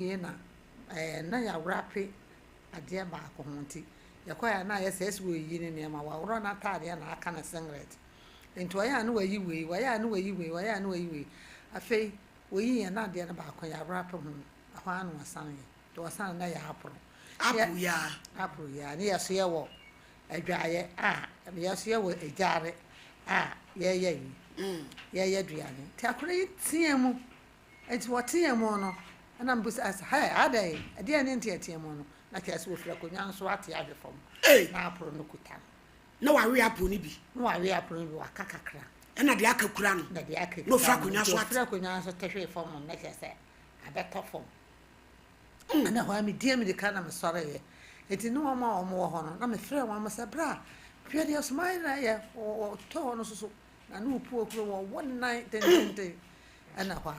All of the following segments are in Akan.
na na ya wrapi ade ba ko honti yakoya na yes we yi ne ma wa woro na tade na aka na singlet enti waya na wayi we waya na wayi we waya na wayi we afei we yi na ade na ba ko ya wrapi ho ahwa na wasan ye to wasan na ya apro ya ne yaso ye wo adwaye yaso ye wo ejare ye duane ti akora yi tiemu enti wotiemu no ana mbusa as adai ade ne ntiatiemu no na kiasi wo fira konya nso ate ahwe fam na apro no kuta na wa we apro ni bi wakakakra na de akakura no na de akakura no fra konya so ate fira konya nso tehwe fam no na kiasi abeto fam ana ho ami die mi de kana me sore ye enti no ma o mo ho no na me fira wa ma sabra hwe de osmai na ye o to no so na no pu okro wo one night ten ana ho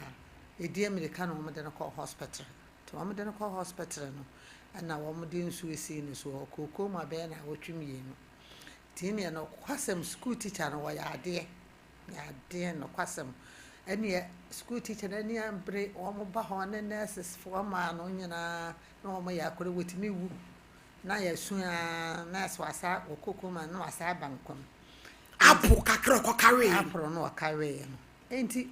edie mi de kana mo de no call hospital to mo de no call hospital no ana wo mo de nsu esi ni so kokko ma be na wotwumie no tini no kwasem school teacher no wo ya de no kwasem ene school teacher na ni ambre wo mo ba ho ne nurses for ma no nyina na wo mo ya kore wotimi wu na ya su a nurse wasa kokko ma no wasa bankom apo kakra ko kare apro no kare no enti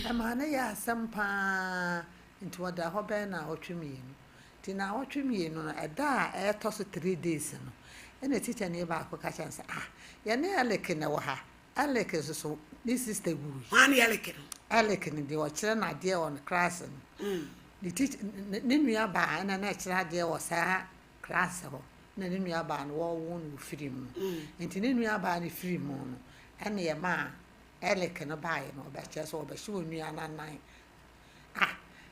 amana ya sampa enti wada ho be na wotwumie no tina wotwumie no eda a to so 3 days no ene teacher ne ba ko ka chance ya ne aleke na wo ha aleke so ni sister gu wani aleke ne de wo kire na de on class no the teacher ne nua ba na kire de wo sa class ho na ne nua ba no wo no firi mu enti ne nua ba ne firi mu no ene ye ma aleke no ba ye no ba kire so ba shi wo nua na nan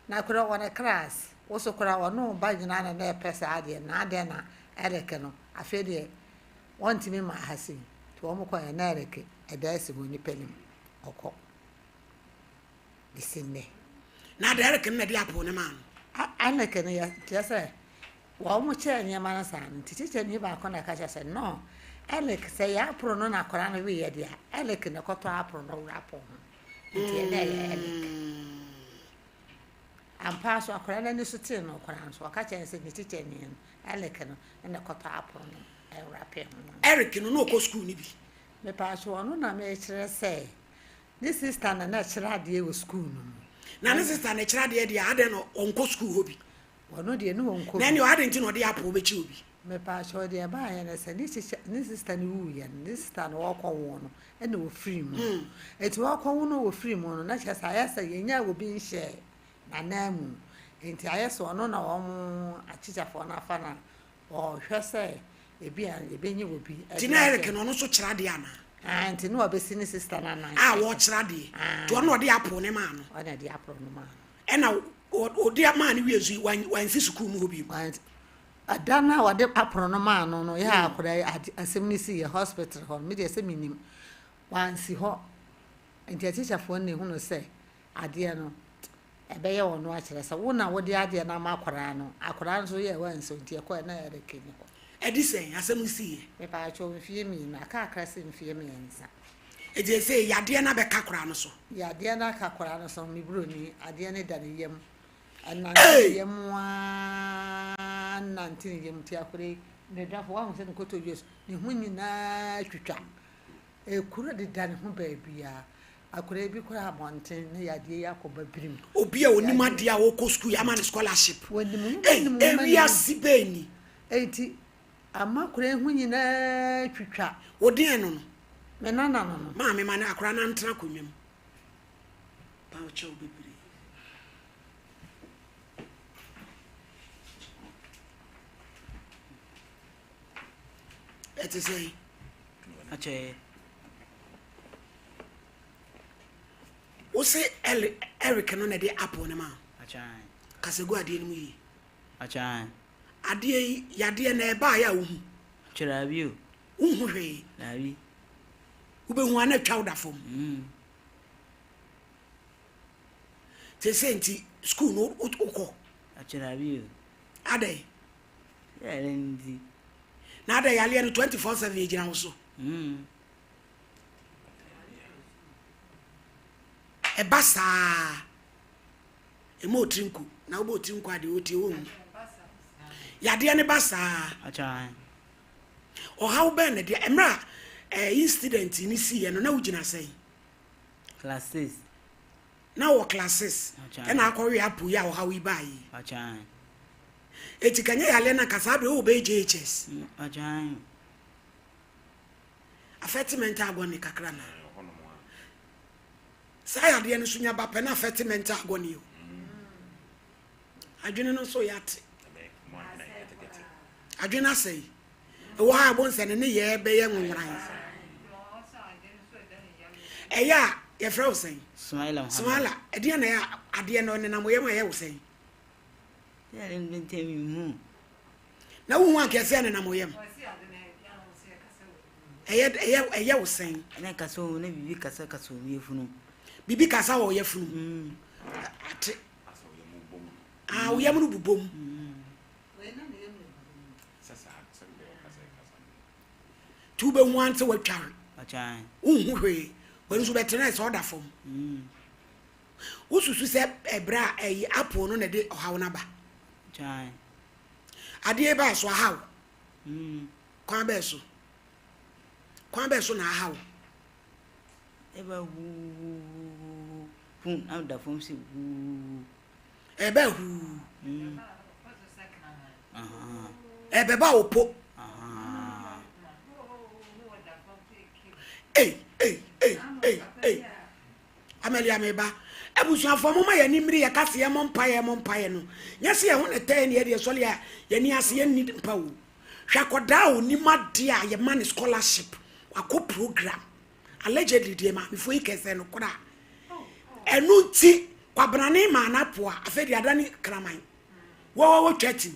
na kura wona class wo so kura wono ba nyina na pesa ade na ade na aleke no afede want me ma hasi to wo ko ya na aleke eda esi bo ni penim okọ disine na da aleke na de apo ne ma no aleke ne ya tiasa wo mo che ne ma na san tiche ne ba ko na ka cha no aleke se ya pro no na kora no we ye dia aleke ne ko to apro no rapo nti ne ya aleke ampa so akora na ni so te no kora so ka cha se ni tiche ne aleke no na ko to apro no rapo Eric no ko school ni bi me pa so no na me kire say this sister na kire ade e school no na ne sister na kire ade dia ade no onko school ho bi wono de no onko na ne o ade nti no de apo be chi obi me pa so de ba ya na say ni sister ni wu ya ni sister no wo ko wo no e na wo free mu eti wo ko wo no wo free mu no na kire say ya say yenya wo bi nhye na na mu enti ayeso ono na wo mu achichafo na afa na o hwe say ebi nyi wo bi tina Eric no so kire ade ana enti no obesi ni sister na nan wo kire ade to no de apo ne ma no ona de apro no ma e na o de ma ne wiezu wan fi school mu obi adana wo de apro no ma no ya akora asem ni si hospital ho me de se minim wan si ho enti teacher fo ne hu no se ade no ebe ye wo no a kire se wo na wo de ade na ma akora no so ye wan so enti e ko na Eric ni ho edisen asem si me pa cho mfie mi na ka se mfie mi nsa eje se yade na be kakora no so yade na kakora no so mi broni ade ne da ne yem ana yem wa nantin yem ti akore ne da fo wa ho se ne koto yesu ne hu nyina twitwa e kuro de da ne ho ba bia akore bi kora abonten ne yade yakoba birim obi a onima de a wo ko school ya man scholarship area sibeni enti ama kure hu nyina twitwa odin no no me nana no ma me ma na akora na ntra konwam pa o che obibiri eti sei ache o se Eric no na de apple ne ma achan kasegu ade ni mu yi achan ade yade na eba ya wo hu chira bio hu hwe na bi ube hu ana twa da fom te senti school no ukọ achira bio ade ya rendi na ade yale no 24/7 ejina wo so e basa e mo trinku na oboti nkwa de oti wo yade ne basa Achan. o how ben de emra incident ni si ye no na ugina say Classes. na wo classes Achan. e na akọwe apu ya o how we buy Achan. eti kanye yale na kasa be o be JHS Achan. affectment agoni kakra na say ade ne sunya ba pe na affectment agoni o adwene no so yate adwene say wo ha bon se ne ye be ye nwuran eya ye frɛ say smala ade na ya ade no ne na moye ma ye wo say Yeah, didn't tell me more. na wo wan kese ne na moye m eya wo say And I caso, never be cassa caso, we funu. bibi kasa wo ye funu ate wo ye mu bubom tu be wan se watware Achan. unhu hwe wani so betena se order form ususu se ebra apple no na de ohaw na ba Achan. ade ba so haw kwan be so na haw Ever woo. Boom, out the phone, see woo. ebe hu Uh-huh. ebe ba opo Amelia meba ebusuafo mama ya nimri ya kase ya mompaye no nyase ya ho ne tan ne ye sole ya ni ase ya ni mpa wo hwakoda o ni made a ye man scholarship akọ program allegedly de ma before ikese no kora enu ti kwabrane ma na po a afedi adani kraman wo 30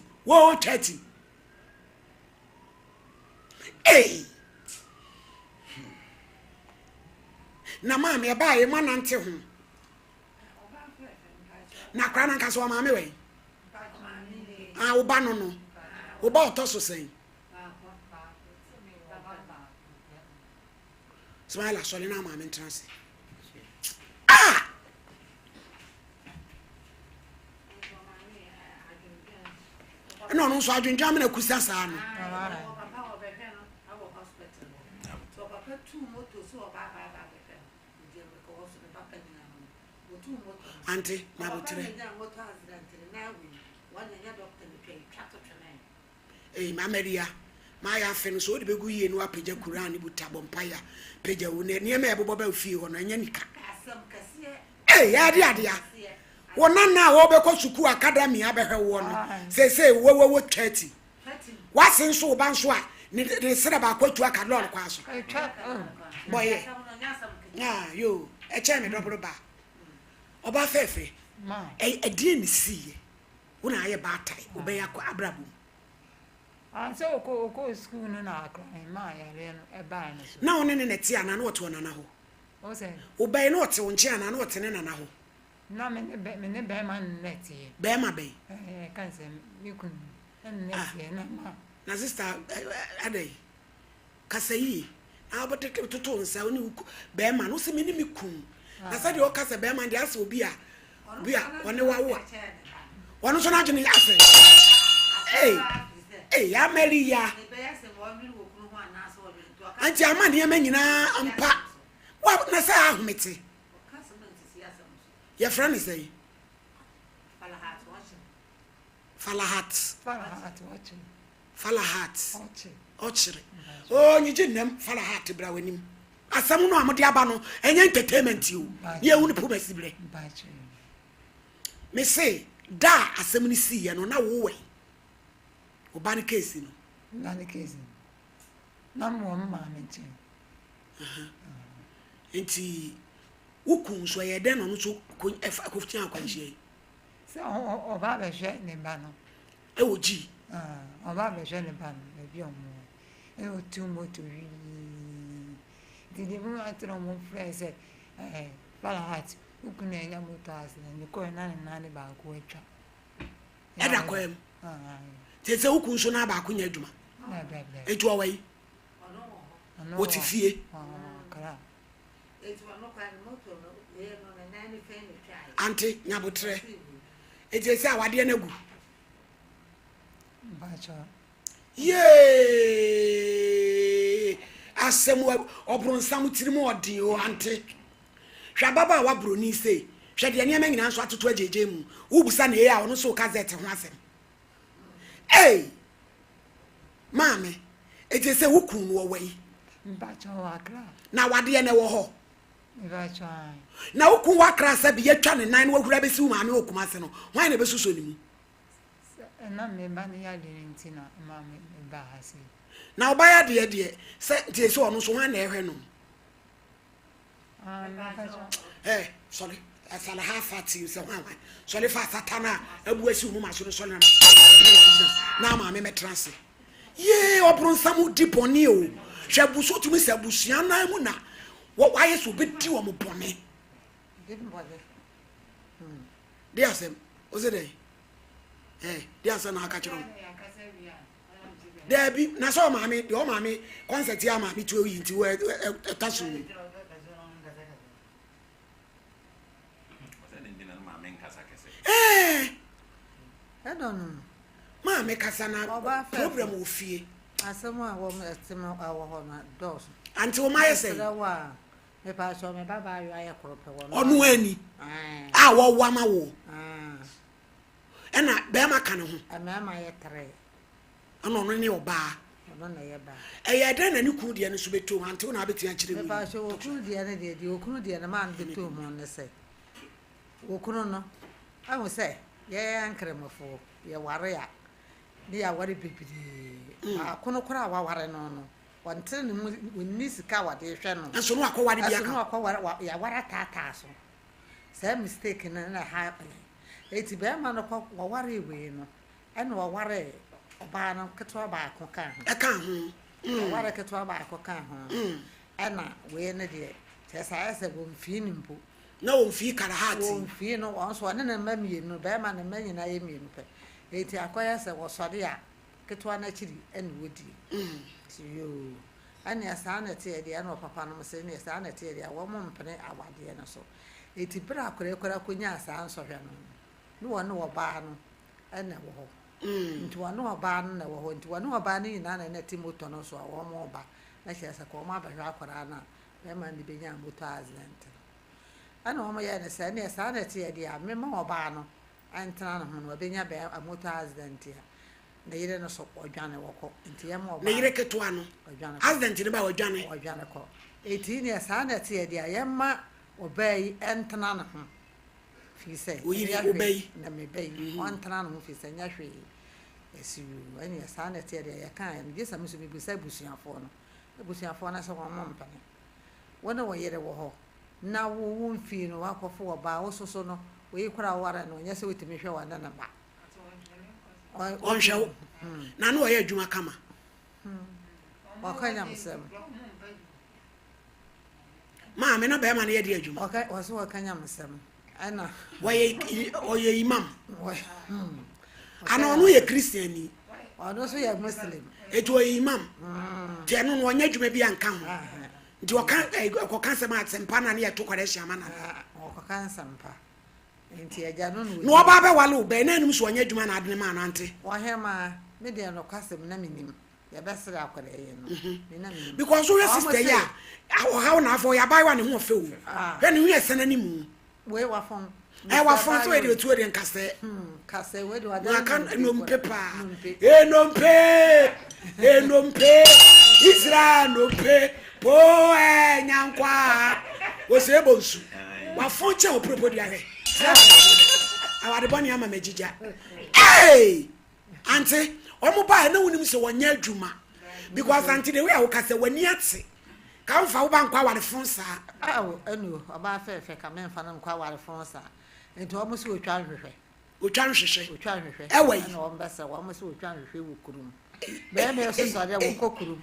na ma me ba ye manante ho na kra na kaso ma me we oba no oba otoso sen smile asole na ma me ntrance no so adwendwa me na kusa saa no Auntie, my botre. Maria, my affair so the begu ye no apeja Quran buta bompaya peja une near me aboba fee on yanika. Yadia. One now over Suku Academy abehe one. Say, wo 30. What's in so banswa? They said about what to a cadon quash. Boy, you a chairman double bar. Oba fefe e die ni sie wona aye batai obe yakọ abrabu so ko school no na akran ma ya le no e ba no so na one ne neti ana na oto na ho o se obe na ote wonche ana na ote ne na ho na me ne be ma neti be ma be kan se mi kun neti na ma na sister adai kasayi abote toto nsa oni be ma no se me ni mi kun na said you kase be man dey ase obi a one wawo one so na agene ase ya Maria anti amane ya manyina ampa wa na sa ahumete ya friend say Falahat ochire oh nyije nem Falahat bra wanim asam no amode aba no enye entertainment you ye hu ne promise bre me say da asam ni si ye no na wo we oba ne case no na mo ma menche enti ukun so ye den no so akofti akwanhie se oba be hwe ne ba no e oji oba be hwe ne ba no e bi omo e o tu moto wi didi mu atro mo frese Falahat ukun enya moto accident ne ko na ne ba ko atwa e da ko em tese ukun so na ba ko nya adwuma na bebe etu owai woti fie kara anti nyabotre Eje say awade na gu. Bacha. Yee. Asem obronsam tirimu odin o ante. Hwa baba wa broni say. Hwa de ne nyina nso atoto ajeje mu. Ubusa na e a ono so kazet ho asem. Hey. Mame, eje say wukun wo wai. Bacha wakra. Na wade na wo ho. Bacha. Na wukun wakra se bi yetwa ne nan wo hura besi wo maame okumase no. Hwan na besuso ni mu? Na me ba ne ya de ntina ma me ba hase. Na obaya de se tie so ono so hwan na ehwe no. Bacha. Sorry. Asala ha fati so hwan. Sorry fa satana abuasi mu maso no so na. Na ma me metranse. Ye obronsam di boni o. Hwe buso tumi se busua nan mu na. Wo waye so bedi wo mo boni. Didn't bother. Dia sem. Ozede. Dia sem na aka chiro. Debi na so maame, de o maame concert ya maame tu yi nti we tasu. I don't know. Maame kasa na problem wo fie. Asema wo estima awo ho na dos. Anti o maye say. Me pa so me baba yo aye krope wo. Onu ani. Wo wa ma wo. Ena be ma ka ne ho. Ama ye tre. Ana ono ne oba. Ono na ye ba. Eya dan na ne ku de ne so beto anti na abeti akire mu. Me pa so wo ku de ne de wo ku de ne man beto mu ne say. Wo ku no. Awu say ye ankremofo ye ware ya. Ni ya ware bibidi. Akono kora wa ware no. Wantre ne wonni sika wade hwe no. Enso no akoware bia ka. Enso no akoware ya ware tata so. Say mistake na happen. Eti be ma no kwa ware we no. Ene wa ware oba no ketwa ba ko kan ho. E kan ho. Ware ketwa ba ko kan ho. Ena we ne de. Tesa ese bo mfi ni mpo. Na wo mfi kara hati. Wo mfi no wonso ne na mamie no be ma ne manyina ye mie no pe. Eti akoya se wo sode a ketwa na chiri ene wodi. Yo. Ani asana te de ana papa no se ne asana te de wo mo mpene awade na so. Eti bra akora konya asan so hwe no. No wo no wo ba no ene wo ho. Nti wo no wo ba no na wo ho. Nti wo no wo ba no ina na Timoto no so wo mo ba. Na hye se ko ma ba hwa akora na be ma ndi benya moto accident. Ana wo mo ye ne se ne asana te de a me ma wo ba no antana no ho no benya be moto accident ya. Na yire no so odwane woko nti yam oba na yire ketwa no accident ne ba odwane ko 18 years ana tie dia yamma obai entana no ho fi se obai na me bai ontana no ho fi se nya hwe esiu ani asana tie dia ya kan no gesa musu bi bisa busuafo no busuafo na so wo mpane wona wo yire wo ho na wo mfi no wakofo oba wo soso no wo yikura wara no nya se wetimi hwe wa na ba on show na no ye adwuma kama wakanya msem ma me no be ma na ye di adwuma okay waso wakanya msem ana oye imam ana onu ye christian ni ono so ye muslim eto oye imam te no no nya adwuma bi anka ho nti okan se ma atsempa na ne ye to kware hia ma na okan sampa nti aja no no oba be wale oba na enum so nya adwuma na adene ma anante wo hema me de no kwasem na minim ya besere akwara ye no me na minim because we sister ya how na afọ ya bai wa ne ho fe o hwe ne hu sene ni mu we wa fon wa fon so we de tu de nkase kase we de wa da kan no mpepa no mpe Israel no mpe po nyankwa wo se bonsu wa fon che o propodi are awade boni ama magija auntie omo ba na wonim se wonya adwuma because auntie the way I woka se wani ate kan fa wo ba nkwa ware fon sa enu oba fe ka men fa na nkwa ware fon sa enti omo se otwa nhwehwe ewe na omo besa omo se otwa nhwehwe wo kurum be me so so de wo kokurum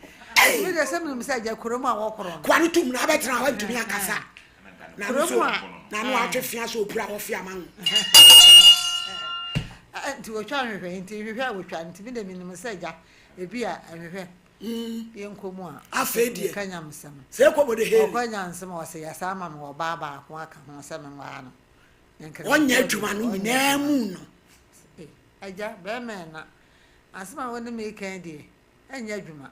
me de se me se ja kurum a wo korum kwani tum na abetra wa dumi akasa na no atwefia so opura wo fia man nti wo twa nhwehwe nti hwehwe a wo twa nti me de minim se ja ebi a nhwehwe ye nkomu a afedie kanya msem se ko de he o kanya nsem o se ya ma me wo ba ko aka ho se me wa no wonya adwuma no nyina mu no Eja be me na asema woni me kan die enya adwuma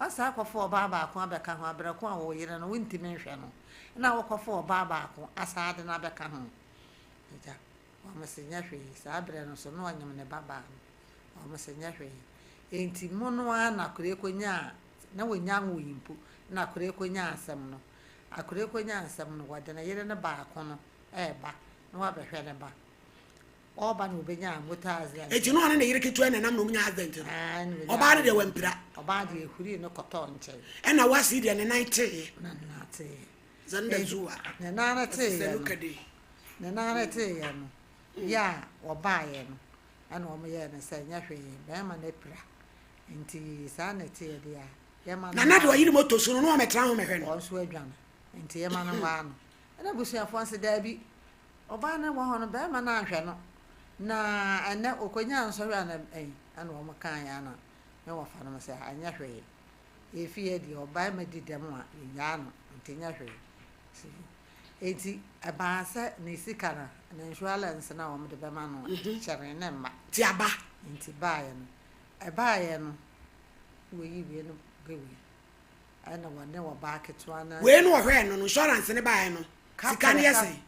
asa akofo oba ba ko abeka ho abrako a wo yire no wontimi nhwe no na wokofo oba ba ko asa ade na abeka ho eja wa mesenya hwe sa abre no so no anyam ne baba wa mesenya hwe enti mono na kure konya na wonya wo yimpo na kure konya asem no akure konya asem no wade na yire ne ba ko no ba no wa behwe ne ba oba no benya motaze eti no ane na yire ketu na nam no nya husband no oba de wampira oba de ehuri no koto nche e na wasi de ne night na te zanda zuwa ne na te se lukade ne na te ya no ya oba ye no ana o me ye ne se nya hwe be ma na pira nti sa na te de ya ye ma na de yire moto so no metra ho mehwe no o so adwan nti ye ma no wa no na busuafo nse da bi oba na wo ho no be ma na ahwe no na ana okonya nsori ana ana o makan ya na me wo fa no se anya hwe efi ye di oba ma di dem a nya no ntenya hwe enti abasa ne sikara na insurance na o mo de be ma no chere ne mma ti aba enti baaye no we yi we no gewe ana wone wo ba ketwa na we no hwe no insurance ne baaye no sika ne yese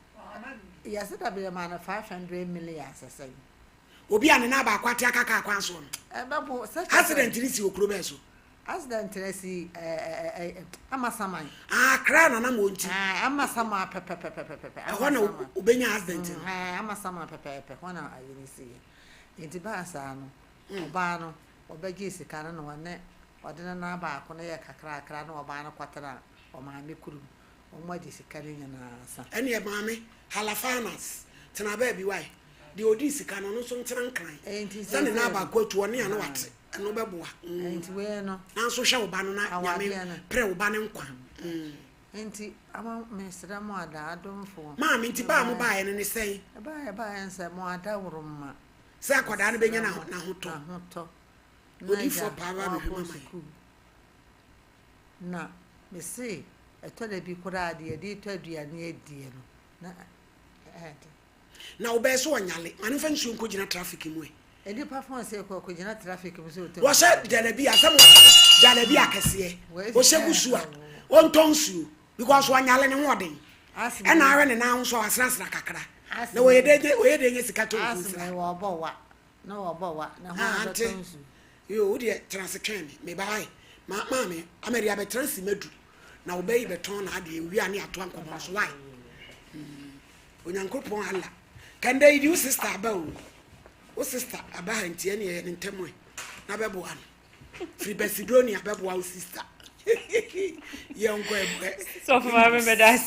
yes that be man 500 million asese obi ane na ba kwate akaka akwanso no babo accident ni si okuro be so accident ni si amasaman kra na mo nti amasama pepe hona obenya accident amasama pepe hona ayini si enti ba sa no oba no obegi sika no wane odena na ba ko na ye kakra na oba no kwatara o ma me kuru o mo di sika ni na sa ene e ma me halafanas tena ba bi wai de odi sika no so ntena nkran sane na ba ko atu one ane wate no beboa enti we no na so hwe oba no na nyame pre oba ne nkwa enti ama mesra mo ada adomfo ma me enti ba mo ba ye ne sei ba ye nse mo ada woroma se akoda no benya na hoto odi fo pa ba bi mama na me se etola bi kura de de to aduane adie no na obeso onyale manfa nsuo nko gina traffic mu edi performance ko gina traffic mu so to wo se jalebi asamo jalebi akese wo se busua wo ntonsu because onyale ne hoden e na awe ne na nso asrasra kakra na wo yede nye sika to asme wo bowa na wo bowa na ho ntonsu yo wo de transition me bai ma me ameria be transi medu na obeyi beton na ade wi ani ato ankomo so why onyankopon alla can they do sister about o sister aba ntie ne ye ntemo na bebo an free besidonia bebo wa sister yonko so for remember that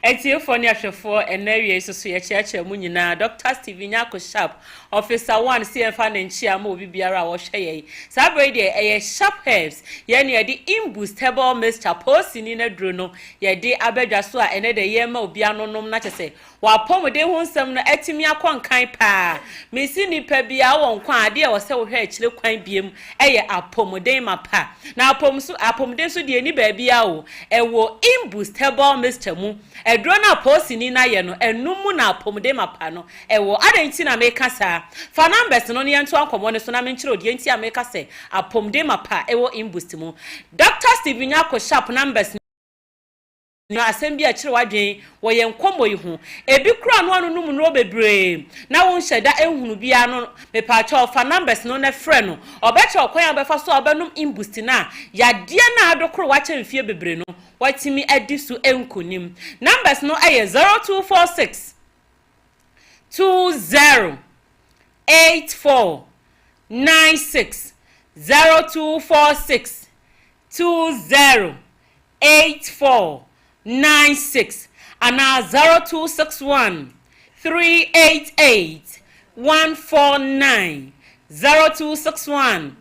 etie for ni ahwefo enawie so ye chiachi mu nyina Dr. Steven Nyako Sharp officer 1 CFA na nchi ama obi biara wo hwe ye sabre de eye sharp herbs ye ne de imbustable mixture posini na duro no ye de abadwa so a ene de ye ma obi anonom na chese wa pomode ho nsem no atimi akonkan pa mesi nipa bia won kwa ade e wo se wo hwe akire kwan biem eye apomode mapa na apomde so de ni ba bia o ewo imbustable mixture mu edro na posini na ye no enum na apomde mapa no ewo adanti na meka sa fa numbers no ne yanto ankomo ne so na menchire odi enti ameka se apomde mapa ewo imbust mu Dr. Steven Nyako Sharp numbers no asem a kire wadwen wo ye nkomo yi ho ebi kura no anu num no bebre na won hyeda ehunu bia no me pa cha ofa numbers no na frɛ no obecha okwan abefa so obenum imbust na yade na adokoro wa cha mfie bebre no watimi adisu enkonim numbers no aye 0246 20 8496 0246 20 8496 and 0261 388 149 0261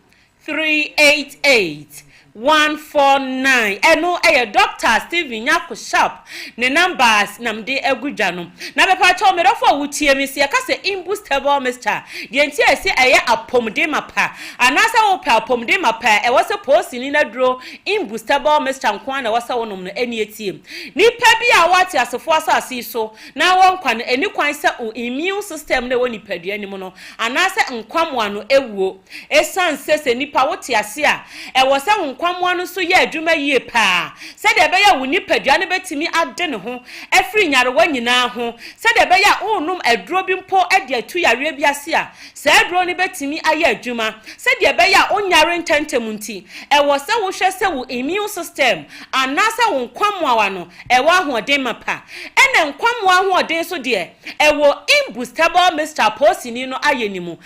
388 149 eno Dr. Steven Nyako Sharp ne numbers namde agudwa no na bepa cho me dofo wutie me se ka se imbustable mister de nti ese apomde mapa anasa wo pa apomde mapa wo se posi na duro imbustable mister nkwa na wasa wonom no eni etie nipa bi a wate asefo asase so na won kwan eni kwan se immune system na woni padua ni mu no anasa nkwamwa no ewuo esan se nipa wote ase a wo se nkwamwa no so ye adwuma yie pa se de be ya woni padua ne betimi ade ne ho afri nyarewa nyina ho se de be ya onum aduro bi mpo ade atu yare bi ase a se aduro ne betimi aye adwuma se de be ya onyare ntentem nti wo se wo hwe se wo immune system anasa wo nkwamwa wa no wo ahoden mapa ene nkwamwa ahoden so de wo imbustable Mr. Posini no ayenimu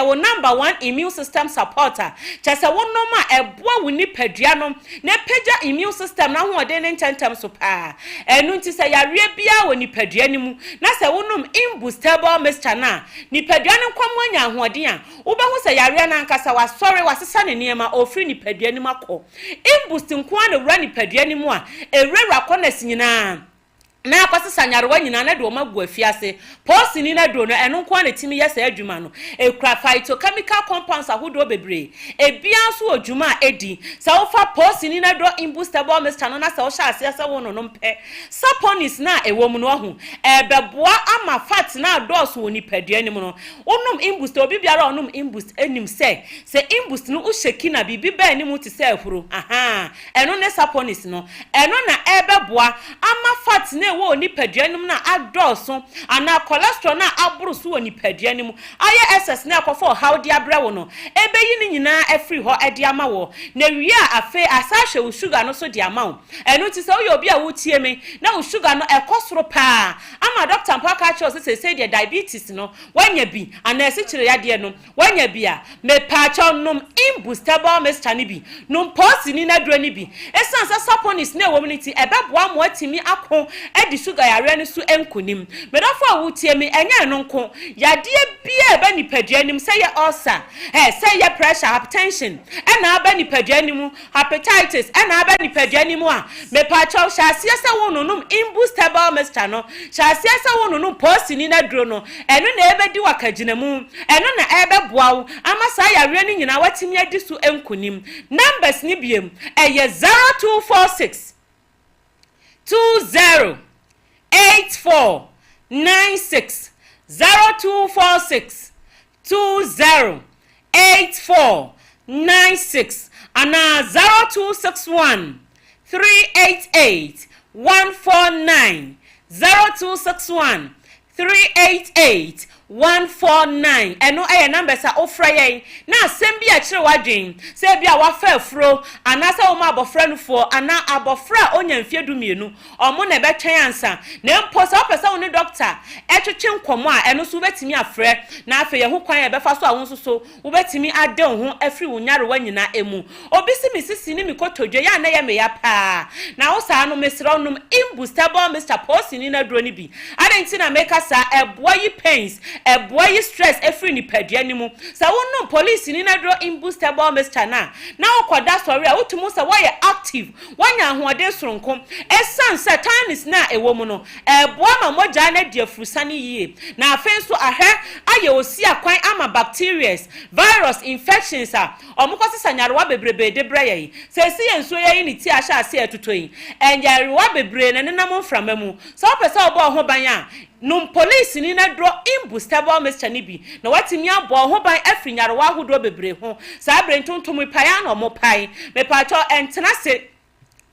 wo number 1 immune system supporter chese wo no ma eboa woni padua no na pagya immune system na ahoden ntentem so pa enu nti se yare bia woni padua ni mu na se wonom imbustable Mr. na ni padua no kwamwa nya ahoden a wo be hu se yare na nkasa wasore wasesa ne niema ofri ni padua ni makọ imbust nkwa na wura ni padua ni mu a ewura kọ na sinyina na akwasesa nyarewa nyina na de omagu afiase Posini na do no eno nko na timi yesa adwuma no ekura phytochemical compounds ahodo bebre ebia so adwuma edi sa wo fa Posini na do imbustable Mr. no na sa wo sha ase sa wo no mpe saponis na ewom no ho ebeboa ama fat na dose wo ni padua ni mu no onom imbust obi biara onom imbust enim se imbust no usheki na bibi ba ni mu ti se afuro eno ne saponis no eno na ebeboa ama fat na wo ni padua ni mu na adoso ana cholesterol na aburu so woni padua ni mu aye SS na akofo how dia brewo no ebeyi ni nyina afri ho ede ama wo na wi a afe asahwe wo sugar no so dia ama wo enu ti se wo obi a wo tie me na wo sugar no ekosoro pa ama doctor mpaka cho se dia diabetes no wanya bi ana ese kire ya de no wanya bi a me pa cho nom imbustable Mr. ni bi no Posini na duro ni bi esansa saponis na ewomniti ebeboa mo atimi akọ edi sugar yare ni so enkunim me dofo wutie me enya no nko yade bia eba ni padua nim say ulcer say pressure hypertension ena aba ni padua nim hepatitis ena aba ni padua nim a me pa cho hyasia se wonunum imbustable Mr. no hyasia se wonunum Posini na duro no eno na ebedi wakaginamu eno na ebeboa wo ama sa yare ni nyina watimi adi so enkunim numbers ni biem 0246 208496 0246 208496 and 0261 388 149 0261 388 149 eno number sa ofraye na asem a kire wadwen se bia wafa afro anasa wo ma abofra no fo ana abofra onya mfiedu mienu omo na betwen ansa na mposa opesa wo ne doctor etwetwe nkomo a eno so betimi afre na afa ye ho kwan ye befa so awon so wo betimi ade ho afri wo nyare wanyina emu obisi misisi ni mikotodwe ya na ye me ya pa na wo sa no mesra onum imbustable Mr. Posini na duro ni bi adenti na make sa eboa yi pains eboy stress every ni padua ni mu sa wonu police ni na dro imbustable Mr. na okoda sorry a wotumu sa wo ye active wanya ahoade soronko esan sa times na ewo mu no eboa ma moja na diafrusani yie na afen so ahwe aye osi akwan ama bacteria virus infections a omukosi sanyarewa bebrebe de breye se si enso ye ni ti ahya ase atotoyi enyarewa bebre na nenam mframamu so opesa obo ho ban a no police ni na dro imbustable Mr. Nibi na watimi abo ho ban afri nyarewa hodo bebre ho sa brentontom paya na mo pai me pa cho entena se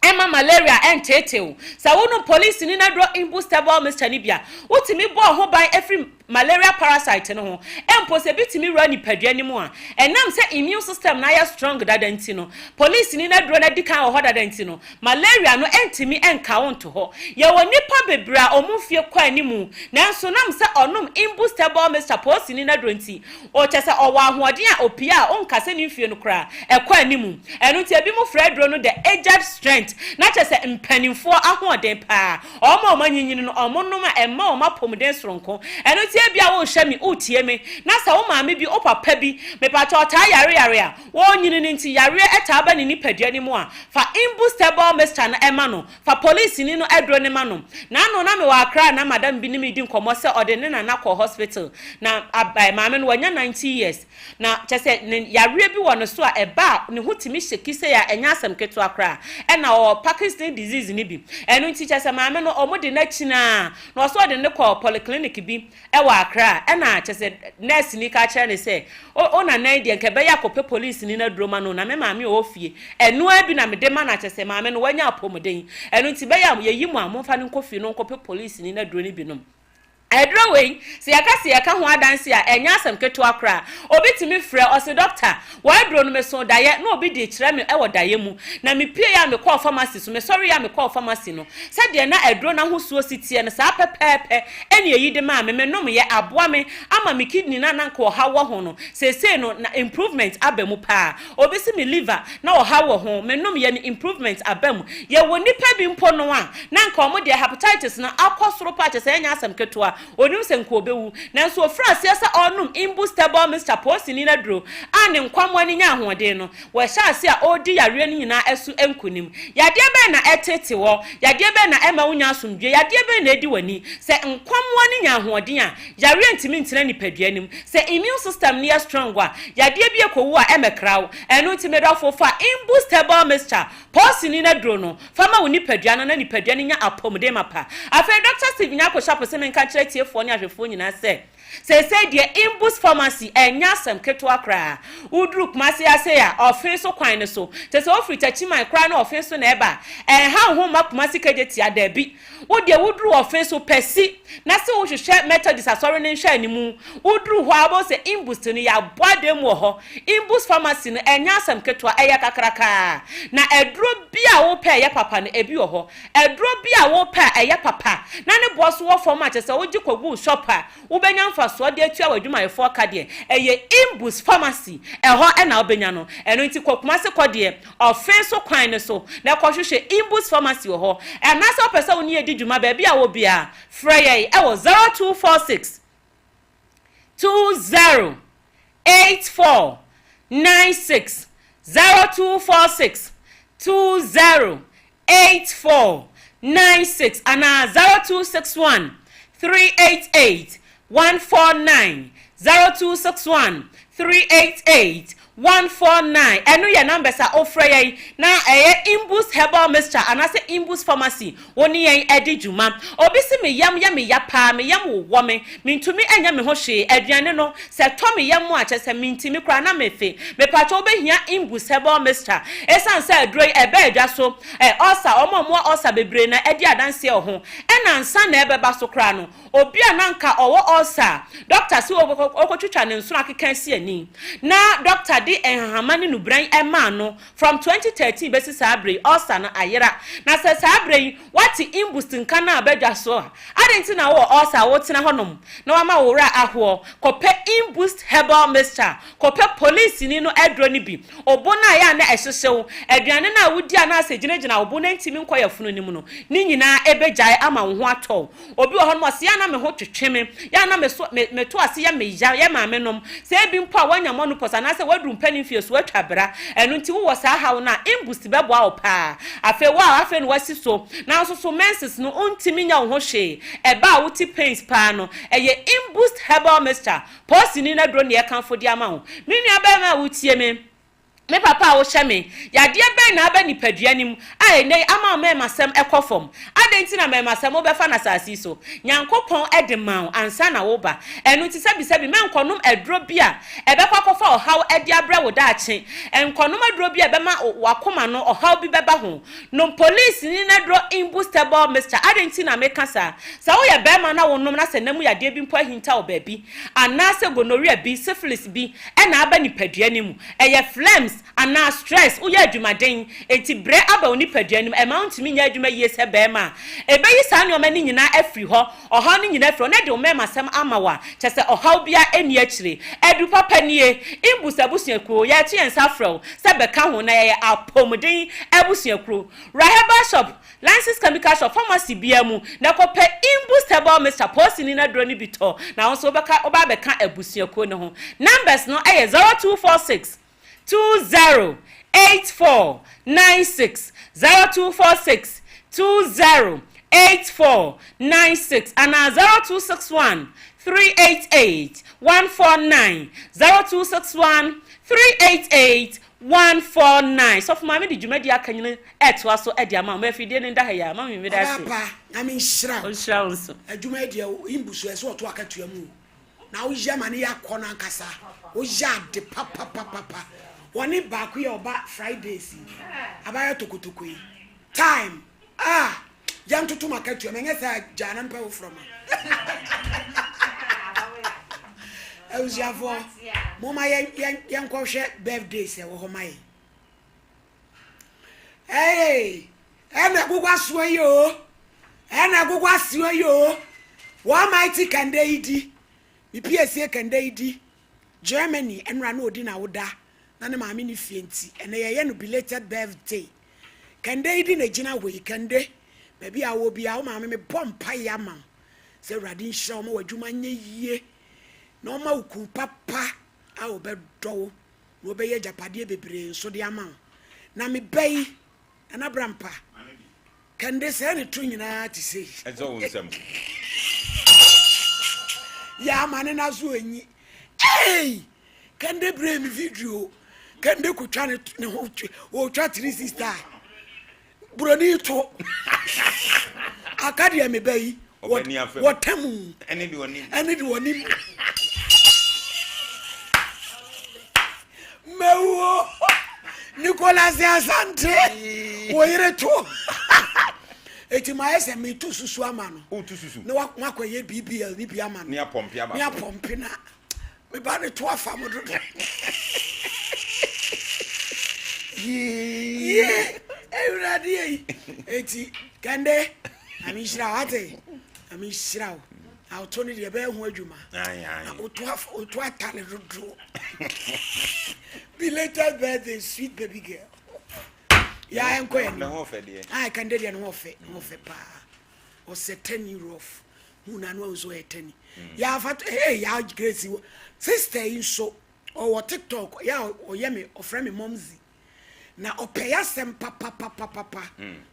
Emma malaria enteteu sa wono police ni na dro imbustable Mr. Nibia wotimi bo ho ban afri malaria parasite no ho empo se bitimi rani padua ni mu a enam se immune system na ya strong dadanti no police ni na dro na dikan ho dadanti no malaria no entimi enka wonto ho ye woni pa bebra omufie kwa ni mu nanso nam se onum imbustable Mr. Posini na dro nti o chese owa ahoden a opia onka se ni fie no kra ekwa ni mu enu ti ebi mu fredro no the aged strength na chese mpanimfo ahoden pa omo manyinyin no omo no ma emma o mapomden soronko enu ti tie bia wo hwe me wo tie me na sa wo maame bi o papa bi me pa cho ta yare a wo nyini ni nti yare eta ba ni nipadua ni mu a fa imbustable mixture na ema no fa police ni no edro ni ma no na no na me wa akra na madam bi ni me di nkomo se ode ne na ko hospital na maame no wanya 90 years na chese yare bi wo no so a eba ne hutimi sheki se ya enya asem keto akra e na o Parkinson disease ni bi enu nti chese maame no omode na china na so ode ne ko polyclinic bi e wa akra e na chese nurse ni ka kire ne se o na na de nke be ya ko police ni na droma no na me maame o fie enu abi na me de ma na chese maame no wanya apomden enu nti be ya yeyi mu amfa ne kofi no ko police ni na dro ni bi no edroway se yaka ho adanse a enya asem keto akra obitimi frɛ ose doctor wa edro no me so daye na obi de kire me e wo daye mu na me pie ya me call pharmacy so me sorry ya me call pharmacy no se de na edro na ho suo sitie no sa pepepe ene eyi de ma me nom ye aboa me ama me kidney na nanka o hawo ho no se no na improvement abemu pa obi si me liver na o hawo ho me nom ye ni improvement abemu ye wo nipa bi mpo no a nanka o mo de hepatitis na akosoro pa che se enya asem keto a onum se nko obewu nanso ofra siasa onum imbustable Mr. Posini na dro ane nkwamo ani nya ahoden no wo hya ase a odi yare ni nyina esu enkunim yade be na etete wo yade be na ema wunya asomdwe yade be na edi wani se nkwamo ani nya ahoden a yare ntimi ntena nipadua nim se immune system ne strong wa yade bi ekowu a emekrawo enu ntime dofo fa imbustable Mr. Posini na dro no fama woni padua no na nipadua ni nya apomde mapa afa Dr. Steve Nyako shapo se men ka kire fo ni ahwefo nyina se de imbus pharmacy enya sam keto akra udru kumase ase ya ofin so kwan ne so te se ofri tachiman kra na ofin so na eba ha ho ma kumase kageti ada bi wo de udru ofin so pesi na se wo hwehwe methodist asori ne hwa animu udru ho abo se imbus ni ya boadem wo ho imbus pharmacy no enya sam keto eya kakraka na edro bia wo pa eya papa no ebi wo ho edro bia wo pa eya papa na ne boss wo format se wo gi kwagu shopper wo benya so de atua wadwuma ye for kade eye imbus pharmacy eho na obenya no eno nti kokuma se kode ofen so kwan ne so na kohwehwe imbus pharmacy ho na so pesa woni edi dwuma ba bia wo bia frey e wo 0246 20 84 96 0246 20 84 96 ana 0261 388 149 0261 388 149 enu ya number sa ofre na imbus herbal mixture anase imbus pharmacy woni yen edi dwuma obi si me yam ya pa me yam wo me mintumi enya me ho hwe aduane no se to me yam a chese mintimi kra na mefe me pacho obehia imbus herbal mixture esan se adro ebe adwa so osa omomo osa bebre na edi adanse ho ena nsa na ebeba so kra no obi ananka owo osa doctor si okotwitwa ne nso akeka si ani na doctor enhamani nubran ema no from 2013 besi sabre osa na ayera na se sabre wati imbust nka na abedwa so adenti na wo osa wo tena honom na wama wora aho kope imbust herbal mixture kope police ni no edro ni bi obona ya na ehyehew aduane na wudi ana asegyinagina obona ntimi nkoya funu ni mu no ni nyina ebegyae ama wo ho ato obi wo honom ase ya na me ho twetweme ya na me to ase ya me ya ma me nom se bi mpo a wanya mo no posa na se wadu mpani fie so atwabra enu nti wo sa hawo na imbust beboa opa afe no wasi so na so menses no untimi nya wo ho hwe eba wo ti pains pa no eye imbust herbal mixture posini na dro ne e kanfo di ama ho menu aba ma wo tie me papa wo hye me yade ben na aba nipadua nim a ne ama me masem ekofom adenti na me masem wo befa na sasi so nyankopon edema ansa na wo ba enu ti sabi me nkonom edro bia ebekwa kofa ohaw edi abra wo daache enkonom edro bia be ma wakoma no ohaw bi beba ho no police ni na dro imbustable mixture adenti na me kasa sa wo ye be ma na wo nom na se namu yade bi mpo ahinta wo ba bi anase gonorrhea bi syphilis bi e na aba nipadua nim eye phlegms and now stress uya adwumaden enti bre aba oni paduanum amount mi nya adwuma yie se be ma ebeyi sa ne o mani nyina afri ho oha ne nyina afri na de o mema sam amawa chese oha bia eni akire edu papa nie imbusabusuakuo ya chi ensafro se be ka ho na ye apomden abusuakuo raheba shop license chemical shop pharmacy bia mu na kope imbustable Mr. Posini na droni bito na so oba be ka abusuakuo ne ho numbers no 0246 208496 0246 208496 and 0261 388 149 0261 388 149 so for mama di jumadi akanyene eto aso e dia ma ma fidie ne ndaha ya mama mi da se papa na mi nshira nso adwumadi imbusu eso to akatua mu na wo jama ne yakọ na nkasa wo jade papa woni ba ku ye oba Fridays abaya tokotoku time yan tutu makatua menye sa jana mpa wo from Eusafo mama yan ko hwe birthdays e wo ho mai ena gugwa so yo wa mighty kande idi mi PSA kande idi Germany enra na odi na woda na ne maami ni fienti ene ye no belated birthday kande idi na gina we kande baby awo bia wo maami me bompa ya ma se radin hira mo wadwuma nye yie na o ma uku papa a o be do no be ye japade bebre so de ama na me bai ana brampa kande se ne tu nyina ti sei ezo wonsam ya mane na so enyi kande bre mi video kande ku twa ne ho o twa 360 broni to akade me bai wotamu ene di woni mewo Nicolas Asante wo yire to eti ma ese me tu susu ama no o tu susu na wakoye BBL ni bia ama no ni apompi ama ni apompi na me ba ne to afa mo do ye everybody eti kande ami shira wate ami shira I'll turn it a bear who you to atale do. Belated birthday, sweet baby girl. Yeah, I'm going. I can do an offer, pa. Or say 10 euro off. Who knows where 10. Yeah, but hey, yeah, Gracie. Sister, you so or TikTok, yeah, or yummy, or friend momsy. Now, or pay us some papa.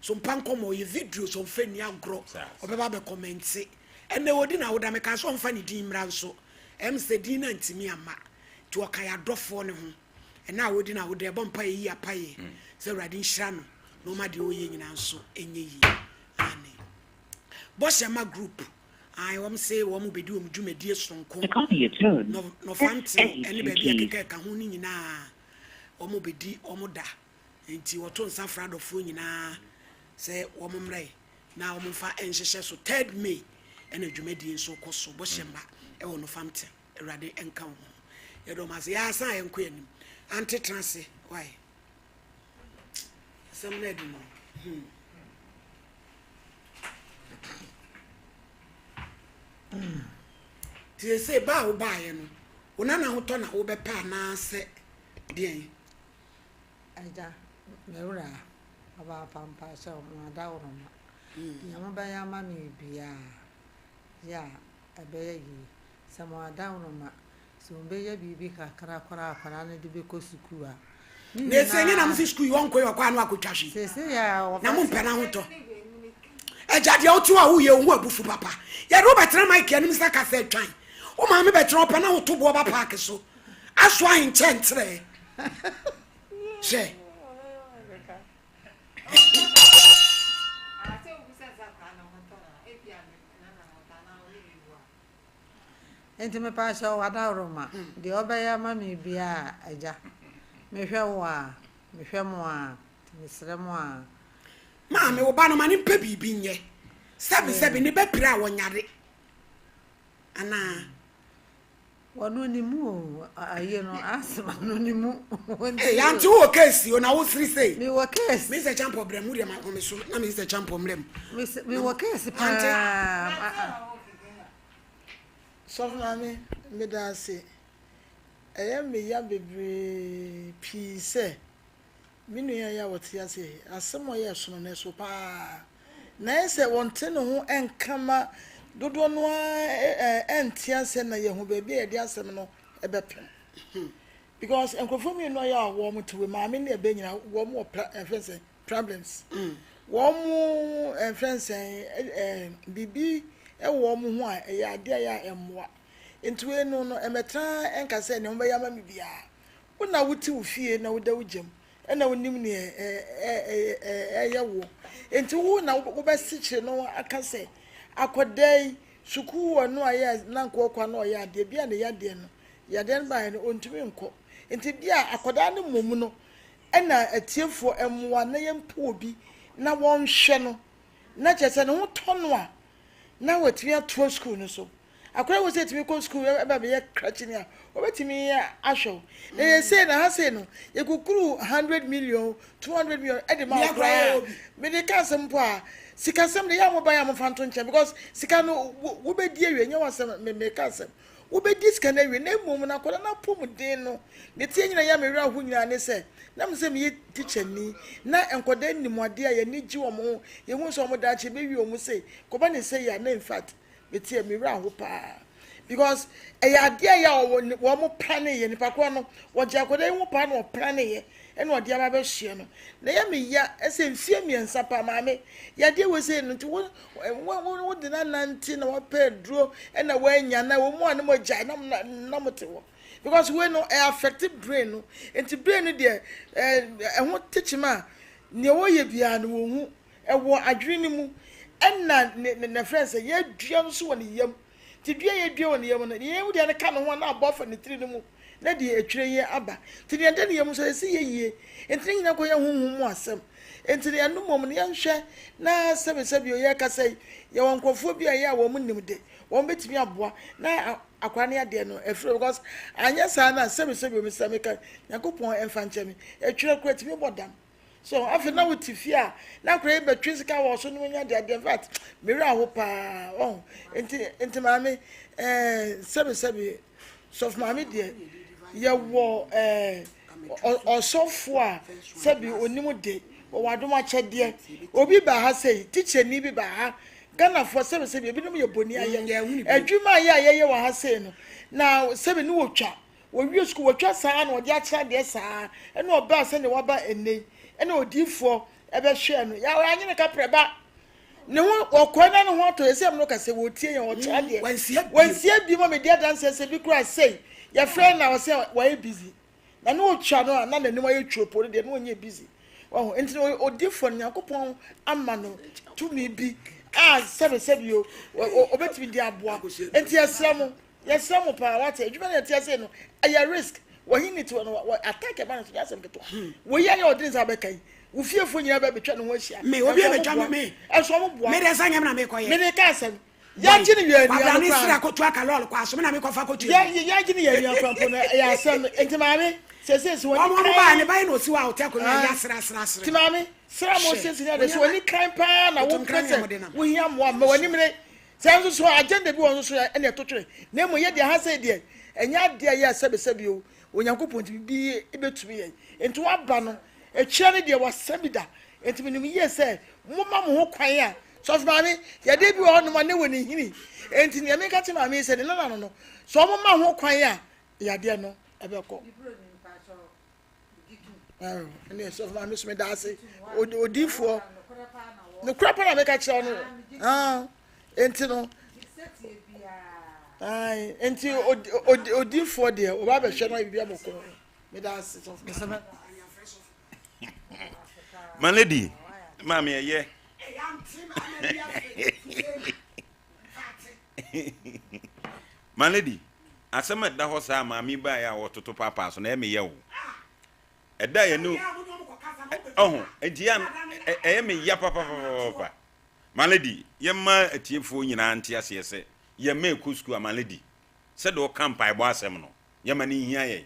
Some pankomo, your videos on Fenya grow, or Baba comment say. And they would na would make us one funny team ranso. Said dinner and me ama to a kaya drop for him. And now would na would their bumper ye a pie. So radin shrano, no matter yin and so any ye. Boshama group. I won't say one will be doing do me dear strong the copy you tuned. No fancy any baby a kahuni na omo be di omoda. And ti waton safrad of funina say woman ray. Now omofa ensheshe so 3rd May. Ene dwumadi so koso bo hyemba e wo no famte erade enka ho ye do ma se ya san enko anim anti transe why some na di no ti se ba wo ba ye no wona na ho to na wo be pa na se den aja mewura aba pampa so mo da wo no yama ba yama mi bia ya abeye yi samo down ma so mbeye bibi kakra kwara na de be ko sukua ne se ni na mfi school won ko yo kwa no akotwashi se ya na mo mpena ho to eja de otu a wo ye hu abufu papa ya do betra mic ya nim sa ka fe twan o ma me betra opena ho to bo ba park so aso ahin chentre se enti me pa sha wada roma de obaya ma me bia aja me hwe wo a me hwe mo a me sere mo a ma me wo ba no ma ni pa bibi nye sebi ni be pira wo nyare ana Wano ni mu aye no asma no ni mu. Ya nti wo case o na wo siri say. Me wo case. Me say champo brem wo ma me so na me say champo mrem. Me wo case pa. So mami me da say. Me ya bebre pi say. Me no ya what ya say. Asem o ya so no so pa. Na say wonte no ho enkama dodo no entia se na ye ho ba bi e di asem no ebepem because enkofo mi no ya wo mo to we ma me na e be nyina wo mo problems wo mo friends bibi e wo mo ho a e ya de ya emmoa ntu we no emetra enka se ne ho ba ya ma me bia wo na wuti wo fie na wo da wo gem e na wonim ne ye wo ntu wo na wo be sichire no aka se akodai suku wonu aye na nkokwa na oya de bia ne yade no yade ba no ontumi nko enti bia akoda ne momu no na atiefo emwa na yempo obi na wonhwe no na chese ne ho tono a na watimi ato school no so akoda wo se timi ko school e ba be ye krachi ne a obetimi ahwo na ye say na ha say no ye kukuru 100 million 200 million e de ma akra me de ka sempo a sika sem de ya mo ba ya mo fanto nche because sika no wo be die we nya wasem me ka sem wo be di sika na we na mum na koda na pom den no ne tie nyina ya me wura ho nyina ne se na me se me teacher ni na enkoda nimode a ye ni gi wo mo ye hu so mo da che be wi o mo se ko ba ne se ya na in fact me tie me wura ho pa because ya de ya wo mo plan ye ni pa ko no wo ja koda hu pa no plan ye eno ode aba ba hye no na ya me ya ese mfie miensa pa ma me ya de we say no nti wo de na nanti na wo pedro ena wo anya na wo mu ane mo ja na mo te wo because we no affected brain no nti brain no de ho techima ne wo ye bia no wo hu wo adwene mu ena ne friends ye dua no so wo ne yam ti dua ye dua wo ne yam no ye mu de na ka no ho na abofa ne tiri no mu na di etwere ye aba ti ne de yem so se ye enti nyina ko ye honhom mu asem enti ne no mom ne hwe na sebe o ye ka sei ye wonkofo bi aye a wo mu nimde wo betimi aboa na akwa ne ade no efre because anya sa na sebe o mi sameka yakopon emfa nchemi etwere ko etimi bodam so afi na wuti a na kra be twisika wo so no nya de in fact me ra ho pa oh enti mame sebe so mame de ye wo osofo a sebi onimu de wadom akyede obi ba ha sei teacher ni bi ba ha Ghana for sebi ebi no ye boni aye adwuma aye wa ha sei no na sebi ni wotwa wo wi school wotwa saa na odi akira de saa ene oba se ne waba ene ene odifo ebe hwe no ya wa anyene ka preba ne ho okona no ho to esem no ka se wo tie ye wo kira de wansia bi mo me dia dance se bi kura sei your friend now say why busy na no twa no na nanim aye twopo de no onye busy oh enti odifo nyakopon ama no to me bi sebe yo obetimi di aboa enti yesamo pa what adwuma na tia say no aye risk wo hini to no attack e ba no to asem keto wo ya ya odin sa be kai wo fiefo nyina be betwa no ho ahia me obi e betwa me eso mo boa me de sanya na me koye me de ka asem ya gini ye ni ni sira ko twa ka lol kwa so me na me ko fa ko tu ya gini ye ni afampo na ya asem enti maame se woni mo ba ne ba no si wa hotel ko na ya sira ti maame sira mo se ni de so woni kan pa na wo krese wo hia mo ma woni mire se nso so agenda bi won so ene to twere na mo ye de ha se de enya de ya sebe o onyankopon ti bi ebetumi ye enti wa ba no ekire ne de wa sabida enti me nim ye se mo ma mo ho kwan a so maame ye de bi wo no ma ne woni hini enti ne me ka ti maame se ne no so mo ma ho kwan a ya de no ebeko ene so maame so me da ase odifo no krapa na me ka kire no enti no enti odifo de o ba be hwe no bibia boko me da ase so my lady mama ye my lady asema da ho sa mama ba ya wototo papa so na eme ye wo eda ye no edia me ya papa my lady ye ma atiefo nyina ante ase ye me ku school my lady said o campai bo asem no yemani hia ye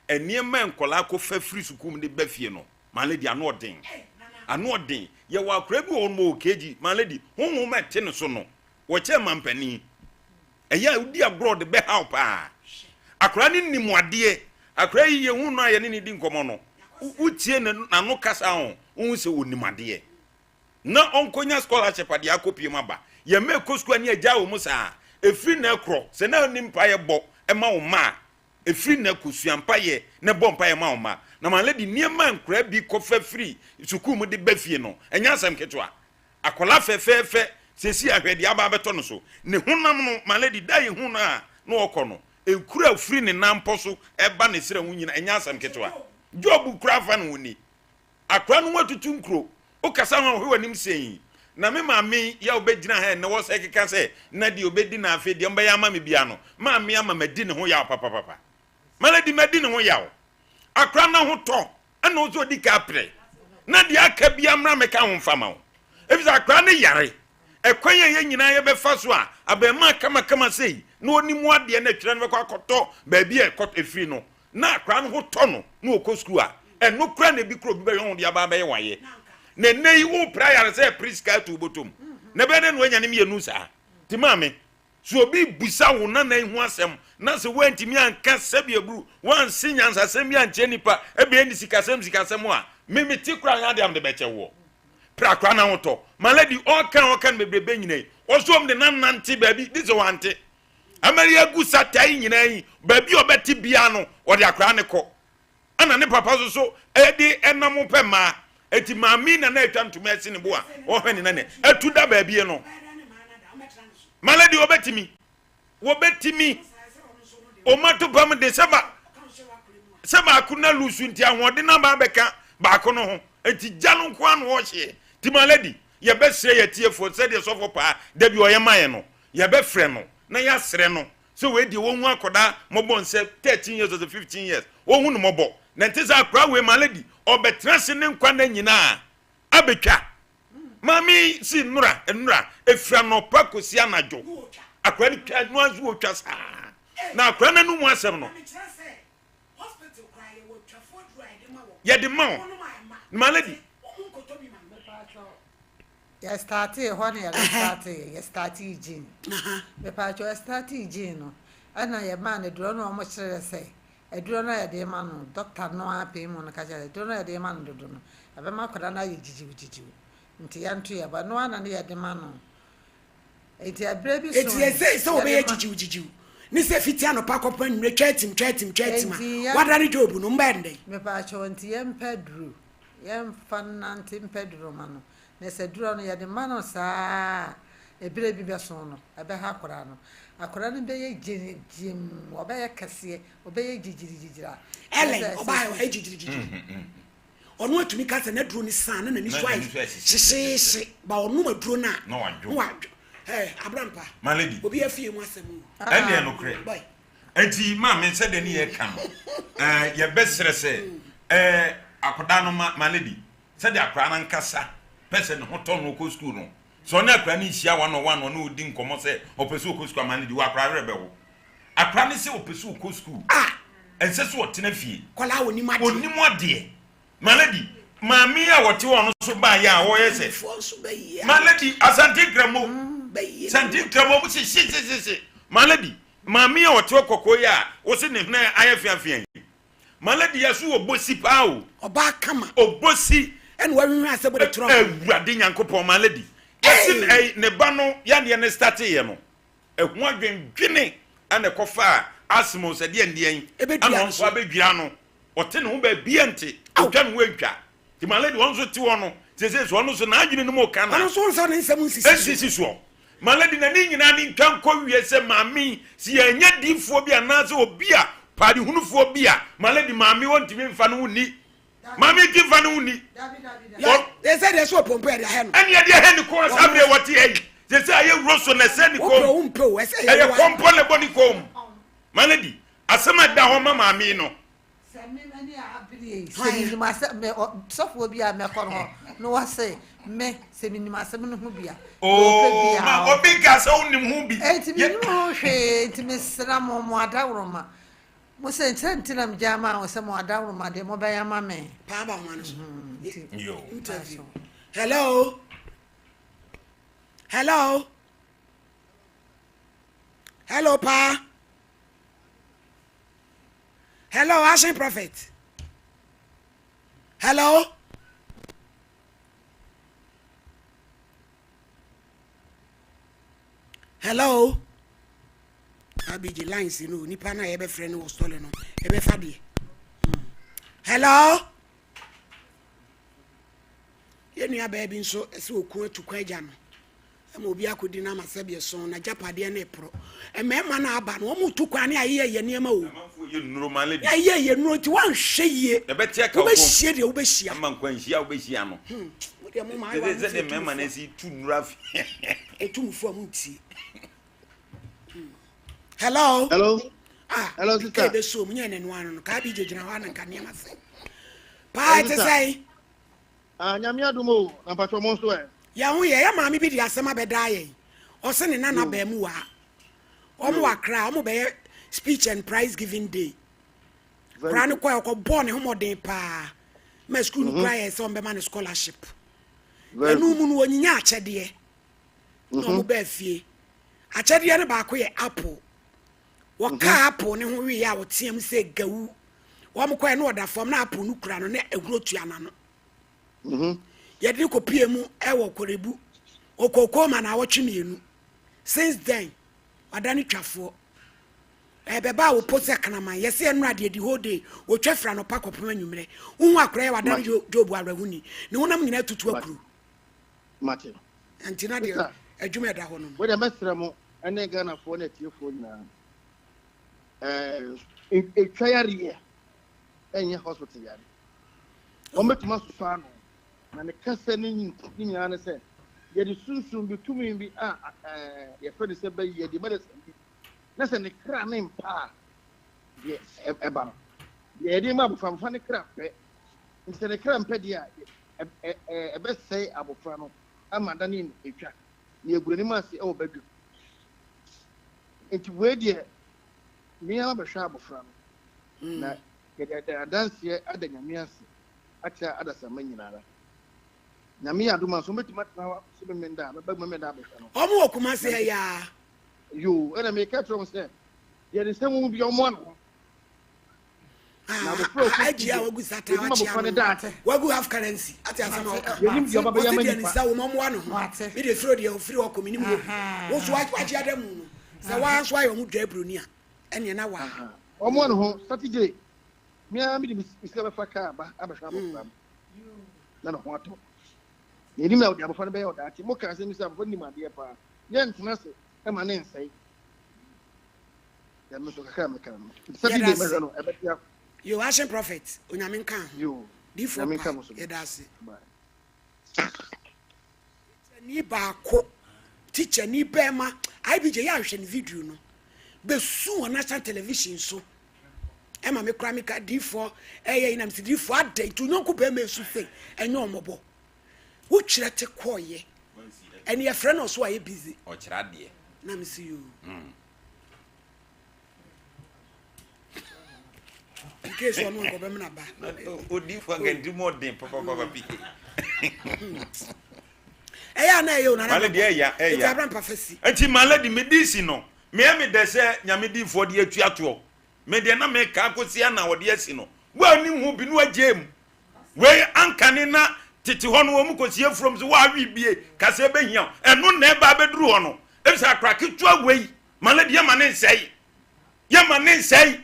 eniema nkola ko fa free sukum de bafie no my lady ano odin ye wa akra bi won mo keji my lady honhom mete no so no wo che mampani eya udi abroad be how pa akra ni nimuade akra yi ye hu no aye ni di nkomo no utie na no kasa ho hu se onimade na onkonya scholarship ade akopie maba ye me kosku ani agya wo musa efiri na ekro se na nimpa ye bo e ma wo ma efiri na kusuampa ye na bo mpa ye ma wo ma na my lady niema nkra bi kofa free sukum de bafie no enya asem ketwa akola fefefe sesi ahwede aba beto no so ne honam no my lady dai hu na no okono ekura free ne nampo so eba ne sira wunyina enya asem ketwa job kura fa no woni akra no watutu nkro o kasa ho hwe wanim sei na me maame ya obegina ha na wo se keka se na di obedi na afi de mba ya ama me bia no maame ama madi ne ho ya papa my lady madi ne ho ya akra na ho to ana ozo di ka pre na di aka bia mra me ka ho mfama wo efisa akra ne yare ekwan ye nyina ye be fa so a abema kama sei na onimu ade na twira no be kwakoto ba bia ekot efiri no na akra no ho to no na okosku a eno kra na bi kro bi be ho de aba ba ye waye na nei wo prayer say priska to botom na be ne no anya ne mienu sa ti maame so obi busa wo na hu asem na se wantimi anka sabia bru wan sinyansa asem ya nche nipa ebe ni sikasem a mimiti kura nya de am de beche wo prakra na hoto my lady all kan bebrebe nyina osom de nanante baby this wante amaria gu satai nyina yi baby obeti bia no ode akra ne ko ana ne papa so edi enam pema eti maami na etwa ntuma esi ne bo a ohwe ne nane etu da baby no my lady obetimi omato pam de seba akuna lusu nti ahode na ba beka ba ko no ho enti jalo nko an wo hye ti my lady ye be sre ye tiefo se de sofo pa da bi oyemaye no ye be frɛ no na ya sre no so we di won hu akoda mobo nse 13 years or 15 years wo hu no mobo na ntisa akra we my lady obetrase ne nkwa na nyina abetwa mami si nura efra no pa kosi anajo akra ni twa no azu otwa sa na akra na no mu asem no ya de ma my lady ya started hone ya started gene me pa cho started gene no ana ya ma ne duro no mo kire se eduro no ya de ma no doctor no ape mu no ka ja eduro no ya de ma no dodo no abe ma kwada na ya jijiwu nti ya ntu ya ba no ana ne ya de ma no eti abre bi so eti ese so be ya jijiwu ni se fitia no pa kopa nwe twetim ma wadare job no mbende me pa cho nti ya mpedru ya mfanante mpedru ma no na se duro no ya de ma no saa ebire bi be so no ebe ha akora no akora no be ye jim oba ye kase oba ye jijira ele oba ye jijira onu atumi ka se na duro ni san na ni swai sisi ba onu maduro na no wadwo abrampa my lady obi afie mu asemu ene no kre enti ma me se de ni ye ka no ye besere se akoda no my lady se de akora na nkasa person ho to no ko school no so na akra ni hia one no odi nkomo se opesu ko school man di wa akra rebe wo akra ni se opesu ko school ense so otena fie kola onimo ade my lady maami a wote wono so ba ya wo yese my lady asante gramo santi gramo si my lady maami a wote kokko ya wo se ne na ayafiafia my lady yaso obosi pa o oba kama obosi en wawenwa asebo de tro awurade nyankopon my lady yesi ne ba no ya ne start ye no ehu adwendwene ana kofa asmo se de ndien ana so abedwira no ote ne ho ba biente otwa ne wantwa ti my lady won so ti wono sese so no so na adwene no mo kana ana so nsa ne nsam nsisi so my lady na ni nyina ni ntwan ko wie se maami si anya difuo bi ana se obi a padi hunufuo bi a my lady maami won timi mfa no ni maami ti mfa no ni they said they so pompo ya he no ani ya de he ni ko sabre woti e sese aye roso na se ni ko aye pompo le boni ko my lady asema da ho maami no se mi mani abi sɔfo bi a mɛkɔ no no wɔse me sɛ minim asɛm no ho bia ma obi ka sɛ wonim ho bi enti minim ho hwee enti mesra mo adaworoma mo sɛ ntina mgyama a sɛ mo adaworoma de mo bɛyɛ ma me pa ba ho so yo interview hello pa hello Ashen Prophet hello abiji lines no nipa na yebe frɛ no stole no ebe fa de hello yenu aba bi nso ɛsɛ oku atukwa agya no ama obi akodi na masɛbe so na japade na epro emema na aba no omu tukwa ne ayeye niema o ye nuro maledi ayeye nuro ti wan hwɛ yie ebe tia ka wo be hie de wo be hia ama nkwa nhia wo be hia no wo de mo ma ayi ze de mema na si tu nuro afi etumfo amu ntie hello hello sister ke be so mu nya nanu anu no ka bi jejina wa na nkane ma se pa te sai nyame adumo na patro mo so ya hu ye ya maami bi di asema beda ye o se ne nana ba mu wa o mu akra o mu be speech and prize giving day brand ko born ho modern pa ma school no cry so be man scholarship enu mu no onyinya akyede no mu ba fie akyede ne ba ko ye apple waka apple ne ho wi ya wo team se gawu wo mu ko e no oda fam na apple no kura no na eguro tuana no yɛde kopie mu ɛwɔ korebu okoko ma na awɔtwe mienu since then wadane twafo ɛbɛba wo pose kanama yɛse enu ade di hode wotwa fra no pa kopema nwumre hu akora yɛ wadane jobu awrahuni ne honam nyina tutu akuru mate antina de adwuma da ho no we de mesra mo ene Ghana fo na tiefo nyina etwa yare enye hospital yare o metuma so fa no na ne kasa ne nyina ne se ye de sunsun bi tumi bi ye fa de se ba ye de medicine bi na se ne kra ne mpa ye eba no ye de ma bofamfa ne kra pe nse ne kra mpa dia ebe sei abofra no ama da ne etwa ne egure ne ma se e wo badu enti we de me ama behwa abofra no na ye de adanse adanyame ase acha adasa manyinara na me aduma so metima tana so be menda be menda be no omo okuma se ya yo na me ka trom se ye de semu bi omo no na be pro aji a wagu sata wagu half currency ati asama ye nim yo baba ya mani pa wo mo ano be de fro de free o komini mu wo so aji adamu no se wa so ayo mu dwa broni a ene na wa omo no ho Saturday me am bi iska be fa ka ba abahwa bo na no ho ato ye nim na odi abofo no be oda ati mo ka se mi se abofo nim ade pa ye ntena se e ma ne nsai ya me so ka me kan Saturday me no e be tia yo Ashen Prophet onyame nkan yo difo onyame nkan mo so ye da se ni ba ko teacher ni be ma IBJ ya hwe ni video no be su on national television so e ma me kra me ka difo eye ina msi difo adai to nyonko be me su fe enye omobo wo kyerɛ te kɔɔyɛ ɛne yɛ frɛ no so a yɛ busy o kyerɛ de na me see you in case one go be me na ba odi fo ganti modern papa bi ɛyɛ na ɛyɛ na male de ɛya Abraham prophecy enti male de medisi no me de sɛ nyame di fo de atu ato me de na me ka kosia na wo de asi no wa ni hu bi no agem we ankane na titi hono wo mu kosie from so wa wi bie kase be hia eno na ba beduru hono e bisa krake tu agwei male de ma ne nsei ye ma ne nsei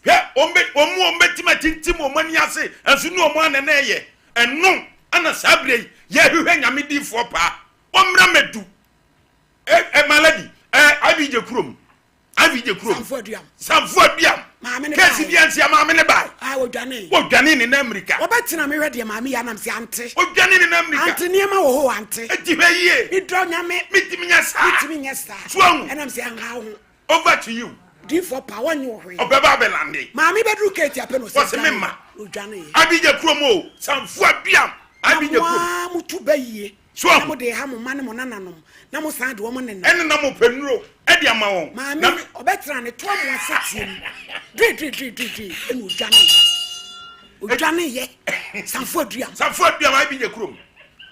he ombe timatintim o mani ase enso no omo anene ye eno ana sabre ye hwehwe nyame di fo pa omra medu maladi abije kurom samfo aduam kesi biansia maame ne bai wo dwane ne na America wo betina me hwede maame ya nam se ante wo dwane ne na America ante niema wo ho ante enti hweye mi dro nyame mitimi nya sa suahu enam se anha ho over to you di for power nyu hwe obeba belande maame bedru keti ape no se wose memma odwane abije kromo samfo abiam abije krom mutu baye so na mo de ha mo mane mo nananom na mo san de wo mo ne na ene na mo penuro e de ama won na obetra ne to mo asetiem dri enu odwane ye samfo aduam abije krom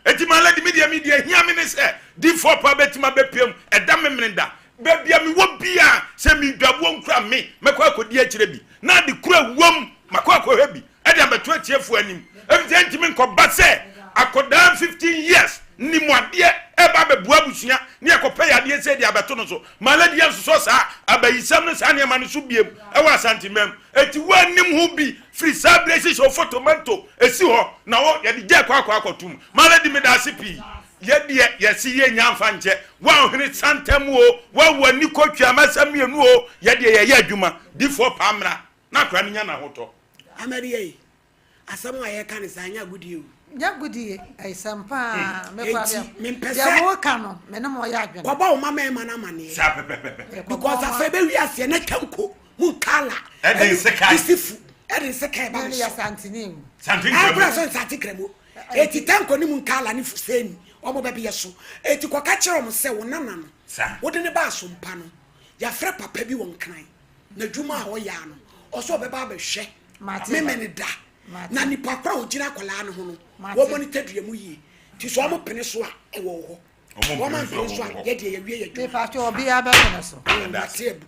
eti ma lady media hia me ne se di for pa betima bepiem eda memrenda bebia mi wo bia se mi dwabo nkura me mekwa akodi akire bi na de kura wom makwa akwa bi ede abeto atiefu anim ebi ntimi nkoba se akoda 15 years ni muade eba bebua busua ni ekopa yade se de abeto no so ma lady so sa abayisam no sa ne ma no so biem e wa santimem eti wanim ho bi free sabraces of photomanto esi ho na wo yade je kwa akotum ma lady me da sipi yedie yesi ye nyamfa nche wa ohene santam o wa wani kotwa masamienu o yedie ye adwuma difo pamra na kra nya na hoto amariye asam wa ye kan sa nya gudi o nya gudi ai sampa me kwa ya mo ka no me no mo ya adwen ko ba o mama e mana mane sa pepepepe because afa be wi ase na tanko mu kala eden sekai isifu eden sekai ba ya santini abra so satikremo eti tanko ni mu kala ni fuseni omo bebe yeso eti kwa ka kire omo se wonana no wo de ne ba asompa no ya frɛ papa bi won kan na dwuma a wo ya no oso beba ba hwɛ memene da na nipa kwa ogina kwala no ho no wo monitor duamu yi ti so omo pene so a e wo ho wo man pene so a ye de ye wie ye dwuma fa to obi a be pene so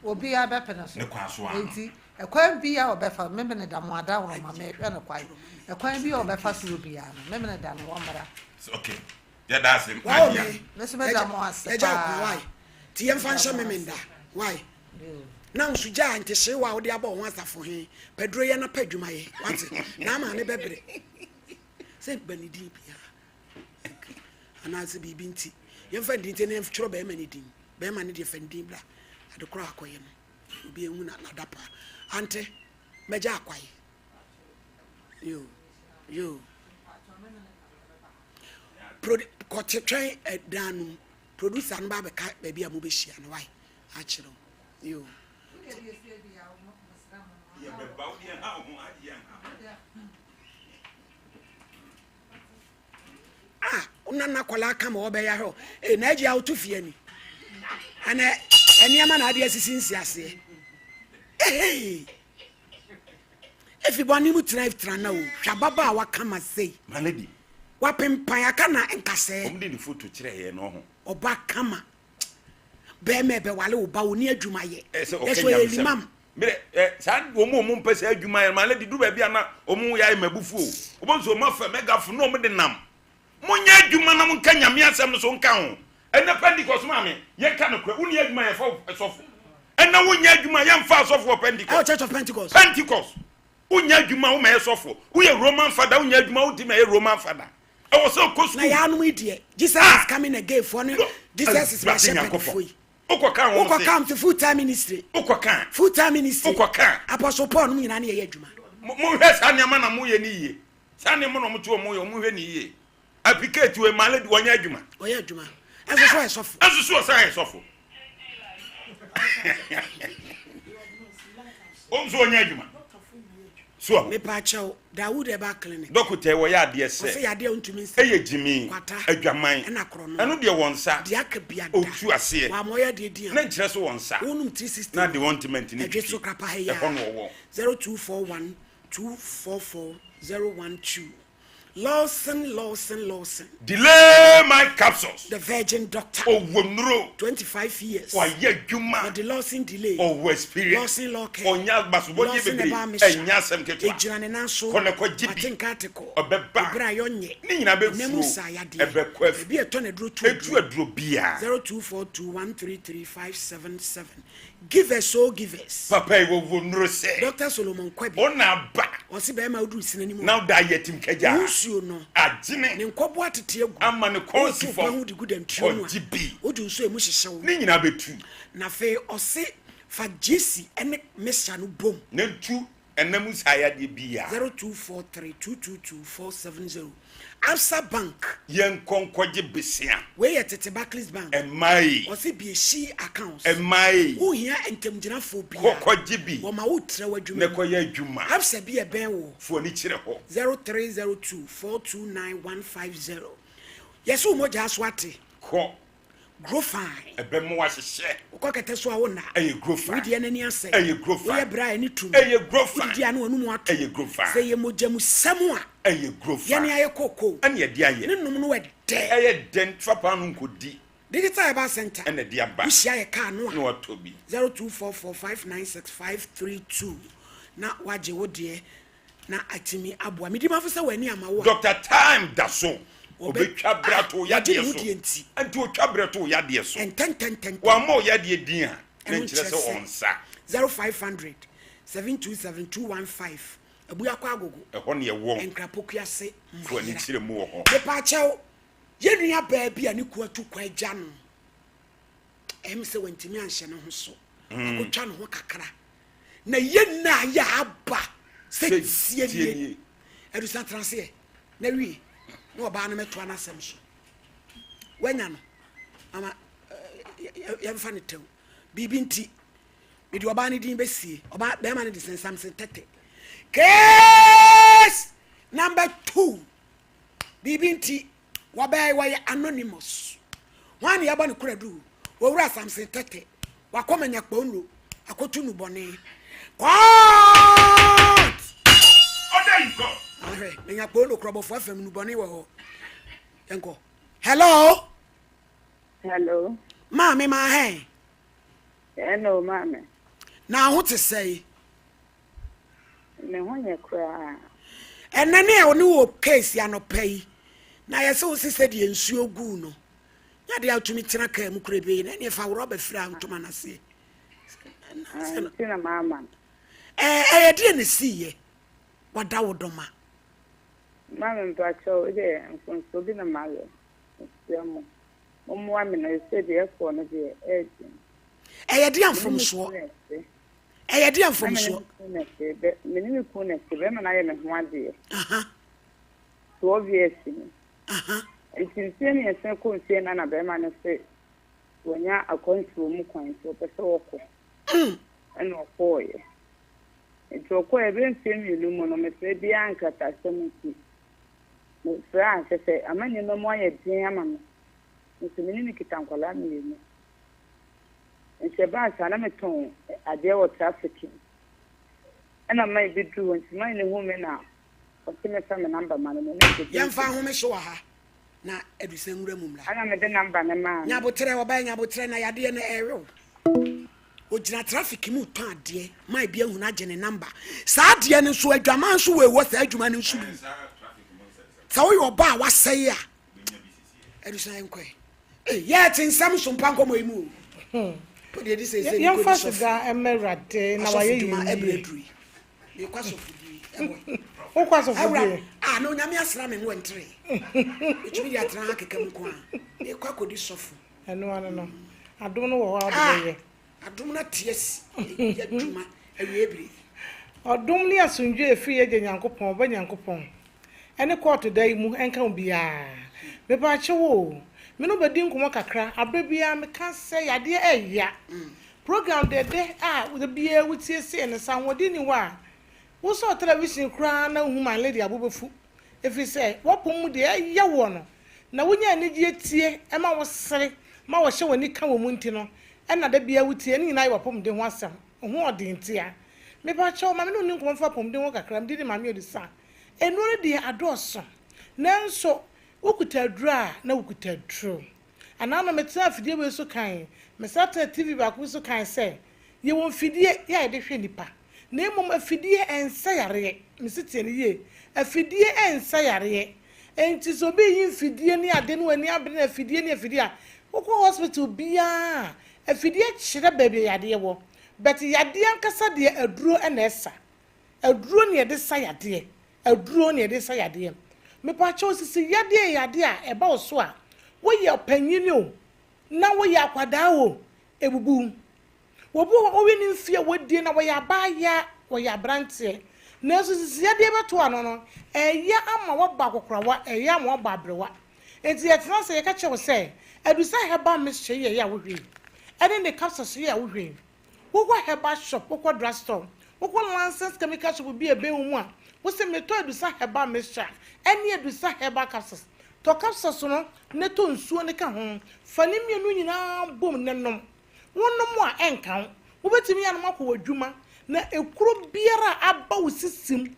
obi a be pene so ne kwa so a enti ekwan bi a obefa memene da mo ada wo ma me hwɛ no kwai ekwan bi a obefa so obi a no memene da no wo mara okay ya da sim adia let's make that more as why ti yem fan sha memenda why na nsuja antehye wa wo de aba ho asafo he pedro ye na padwuma ye wate na ma ne bebre se banidi bia ana se bibi nti yem fa ndi ne chiro be ma ne din be ma ne de fa ndi bla ade kro akoye no obi enwu na dapa ante meja akwaye yo kotwetwen edanu producer no ba be ka ba bia mo be hia no why a kire yo ya be ba odi ha ho adia unana kola kama wo be ya ho na agi auto fie ni ana eni ama na ade asisi nsiase efi boni mu tra na o hwababa wa kama sei malady wapempan aka na nkase omde ni photo kire ye no ho oba kama be me be wale oba oni adwuma ye eso elimam mire san omo mpese adwuma ye malady du ba bia na omo ya mabufu o obonso mafa megafo no omde nam munya adwuma na munka nyame asem so nka ho ena Pentecost ma me ye ka no kra uni adwuma ye fa esofo ena wonya adwuma ye mfa esofo Pentecost Church of Pentecost unya adwuma wo ma esofo wo ye Roman father unya adwuma wo ti ma ye Roman father I was so close. Na ya no idea. Jesus is coming again for no. Jesus is my shepherd for you. Oko come to full-time ministry. Full-time ministry. Apostle Paul no nyina na ye adwuma. Mo hwe sa ne ma na mo ye ni ye. Sa ne mo no mo to mo ye mo hwe ni ye. Applicate we malady wonya adwuma. Oya adwuma. Enso so esofo. Enso so sa esofo. Onzo wonya adwuma. So me pa chao Dawood eba clinic doctor wo ya de se se ya de ontumi se eye jimi adwaman na kro no eno de wonsa de akabia da otu ase wa moya de dia na nkire so wonsa wonum 360 na de wantement ni edwe so krapa ha ya 0241 244 012 Lawson. Delay my capsules. The Virgin Doctor. Oh, wonro. 25 years. Oh, yeah, Juma. The Lawson delay. Oh, experience. Lawson lock. Oh, yeah, but what you be? And yasem ketu. Ejirane nanso. Kone kwa jibi. Atinkaatiko. Obeba. Obra yonye. Ni na be fu. Nemusa yade. Ebe kwef. Ebi eto ne dro tu. Etu adro bia. 0242133577. Give us so give us. Papa wo wonro se. Dr. Solomon Kwebi. Ona ba. Osi be ma odu sinanimu. Now da yetim keja. Usuo no. Ajine. Ne nkobo atete egu. Ama ne konsi fo. Odu gudan tuo no. Ojibi. Odu nso emu hyehyew. Ni nyina betu. Na fe osi fa jesi ene mesha no bom. Ne tu Enemu saya de bia. 0243222470. Absa Bank. Yen konkoje besia. We ye tete Barclays Bank. Emai. Osi bi she accounts. Emai. Who here entemgyina fo bia. Kokoje bi. Wo ma wo tre wadwuma. Ne koye adwuma. Absa bi e ben wo. Fo ni kire ho. 0302429150. Yesu mo ja swate. Ko. Grow fine. Ebe mo wa hye. Ko kete so a wo na. Eye grow fine. We de nani ase. Eye grow fine. We bra ani tum. Eye grow fine. We de anu anu mu ato. Eye grow fine. Say ye mojamu samu a. Eye grow fine. Yene aye koko. Ane ye di aye. Ne num no we de. Eye den fapa no nkodi. Digital Eba Center. Ane di aba. We share car no. No atobi. 0244596532. Na waje wo de na atimi aboa. Medi mafisa wani amawo. Dr. Time Daso. Obetwa brato ya de so. Enti Anti otwa brato ya de so. Enten. Wa mo ya de din a. Na nkire so onsa. 0500 7272215. Abuya kwa agogo. Eho ne ye wo. Enkrapokua se. Fo ni kire mu wo ho. Me pa chew. Ye nua ba bia ne ku atu kwa agya no. Em se wantimi anhye ne ho so. Akotwa ne ho kakra. Na ye na ya aba. Se sie nie. Edu san transe. Na wi. No ba na meto anasem so. Wanya no. Ama yemfa ne tew. Bibi nti. Me di oba ne din besie. Oba be ma ne di sen Samson tete. Case number 2. Bibi nti wabay way anonymous. One yaba no kuradu. Wo wura Samson tete. Wakomanya kponlo. Akotu nu bone. Court! Oh, there you go. Ahwe, menya kponlo krobo fo afem nu bone wo ho. Enko. Hello? Hello. Mami ma he. Hello, mami. Na ho te sei. Me ho ye kra. Enane a oni wo case ya no pay. Na yese wo sise de nsuo gu no. Ya de atumi tena ka mu kurebe na ne fa wo ba fira ntoma na se. Tina mama. De ne siye. Wada wo doma. Mama mpacho de nfonso bi na mayo. Siamo. Omo ami na se de efo no de De amfom so. De amfom so. Menimi ku na se be na ye me ho ade. So obviously. Ntinsie ne ese ko nsie na be ma ne se wonya akontu mu kwan so pese woko. Eno koye. Nti koye be nsie mi lu mu no me se bia ankata sementi. No fra se amani no mo aye din ama no. Nti menimi kitankwala mi ni. Nti ba sa na meton ade wo traffic. Ena mai bidu nti mai ne hu me na o ti me fa me number ma no me. Yamfa ho me so ha. Na edusen wura mumla. Ana me de number na ma. Nyabotre oba nyabotre na yade na ewe. Ojina traffic mu ton ade, mai bia hu na je ne number. Sa ade ne so adwaman so we wo sa adwuma ne nsu bi. Sa wo yo ba wa sai a. Edusen enkwe. Yeah, tin sam Sompa Nkomo imu. Put the say Yan fa suga emerade na waye yi. Ebredri. Ye kwaso fudi. O kwaso fudi. No nyame asra me no entre. Etumi dia tra akeka mu kwa. Ye kwa kodi sofu. Eno no. Adom no wo ha de ye. Adom na tiesi. Adwuma awie ebri. Odom li asundwe efiri ye Nyankopon ba Nyankopon. Ene court dai mu enka obia. Me ba chewo. Me no bedi nkomo kakra abrebia me kan se yade eya. Program de the bia wutie se ne sanwodi ni wa. Wo so television kra na hu man lady abobefu. Efi se wopom mu de eya wo no. Na wonya anigye tie e ma wo sere ma wo hye wani ka wo mu nti no. E na da bia wutie ni na wopom de ho asem. Ho odintia. Me ba chewo ma me no nkomo fa pom de ho kakra me di ma me odisa. Enure de adoso. Nanso ukuta dra na ukuta dro anana metia afidie we so kan me sata tv ba ku so kan se ye won fidie ya de hwe nipa na emom afidie ensa yare me sitie ne ye afidie ensa yare enti so be yin fidie ni ade no ani abre na afidie ni afidie a woko hospital bia afidie kyere baabi yade wo but yade ankasa de aduro na esa aduro ne de sa yade aduro ne de sa yade me pa cho sisi yade a eba oso a wo ye panyini o na wo ye akwada o ebubu wo bo wo wi ni mfie wo die na wo ye abaya wo ye abrante na so sisia de beto ano no eya ama wo ba kokora eya ama wo ba abrewa enti yetena se yeka che wo se adusa heba mixture ye ya wo hwe ene ne capsules ye ya wo hwe wo heba shop wo drugstore wo license chemical shop bi ebe mu a wo se meto adusa heba mixture ene adusa heba capsules to capsules no ne to nsuo ne ka ho fani mienu nyina bom nenom wonom a enka wo betimi ya no makọ adwuma na ekuro biara aba wosisim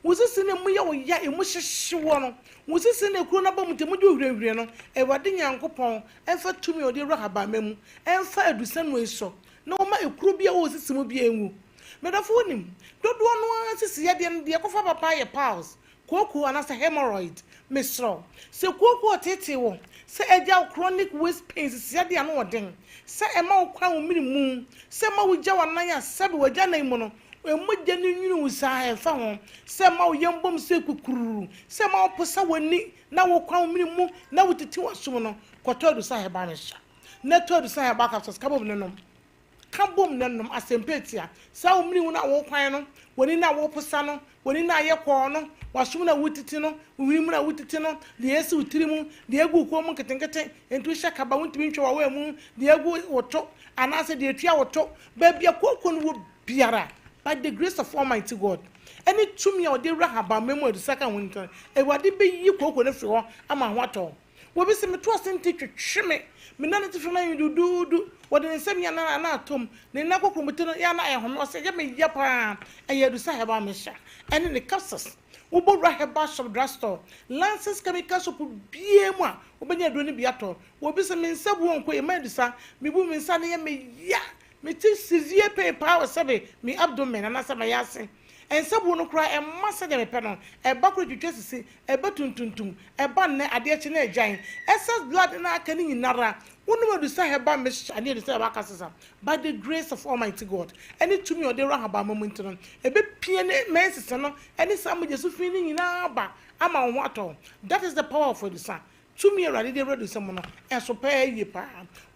ne mu ya wo ya emu hyehyewo no wosisi na ekuro na ba mu temu de hwehwere no ewade nyankopon enfa tumi ode rahaba memu enfa adusa no eso na wo ma ekuro bia wo wosisim bia enwu medafo nim dodo no asisi ya de kofa papa ye pause koko anasa hemorrhoid misro se koko tete wo se eja chronic waist pains se de ano oden se ema wo kwa wo minimu se ma wo gya wanan ya sebe wagya nan mu no emogya ne nwunu usa efa ho se ma wo yembom se kukuru se ma wo posa wani na wo kwa wo minimu na wo titi wasom no kotodu sa heba ne sha na todu sa heba ka sos kabom ne nom asempetia sa wo minimu na wo kwan no wani na wo posa no wani na ye kwa no wasum na wutiti no wimu na wutiti no de esi utirimu de egu ko mu ketenkete entu hye kaba wuntimi ntwa wa mu de egu woto anase de etua woto ba bia kokko no biara by the grace of Almighty God any tumi o de rahaba memo de saka wonto ewade be yi kokko no firi ho ama ho ato wo bi se meto asenti twetweme me na nti fema yududu wode nsem ya na atom ne na kokko mutino ya na ehome o se ye me ya pa eyedu sa heba me sha ene ne capsules ubo raheba shop drugstore license chemical shop biemu a obenya do ne biato wo bi se me nsabu onko e madusa me bu me nsa ne ye me ya me ti severe pain power sebe me abdomen na sama yase ensabu no kura e massa de me pe no e ba kura twetwe sisi e ba tuntuntum e ba ne ade eche na agyan excess blood na aka ni nyinara wonu madusa heba me ade de say ba kasesa by the grace of Almighty God any to me or the rahaba moment no e be pie ne mensese no any sam jesu fi ni nyina ba ama wo ato that is the power of the son to me already they ready some no e so pa yi pa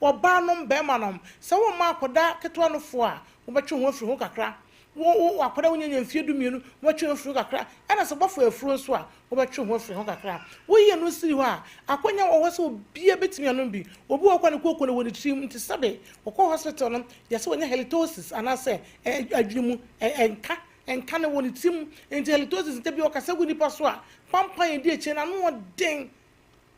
oba no be ma no se wo ma akoda keto no fo a wo betwe ho afiri ho kakra wo akoda wonya mfie du mienu wo betwe ho afiri kakra ana so bafo afuro so a wo betwe ho afiri ho kakra wo ye no siri ho a akonya wo ho so bia betimi anu bi obi wo kwa ne kokko ne woni trim nti sabe wo ko hospital no ye se wonya halitosis ana se adwumu enka ne woni tim nti halitosis nte bi o kasa gu nipa so a pampa ye di eche na no den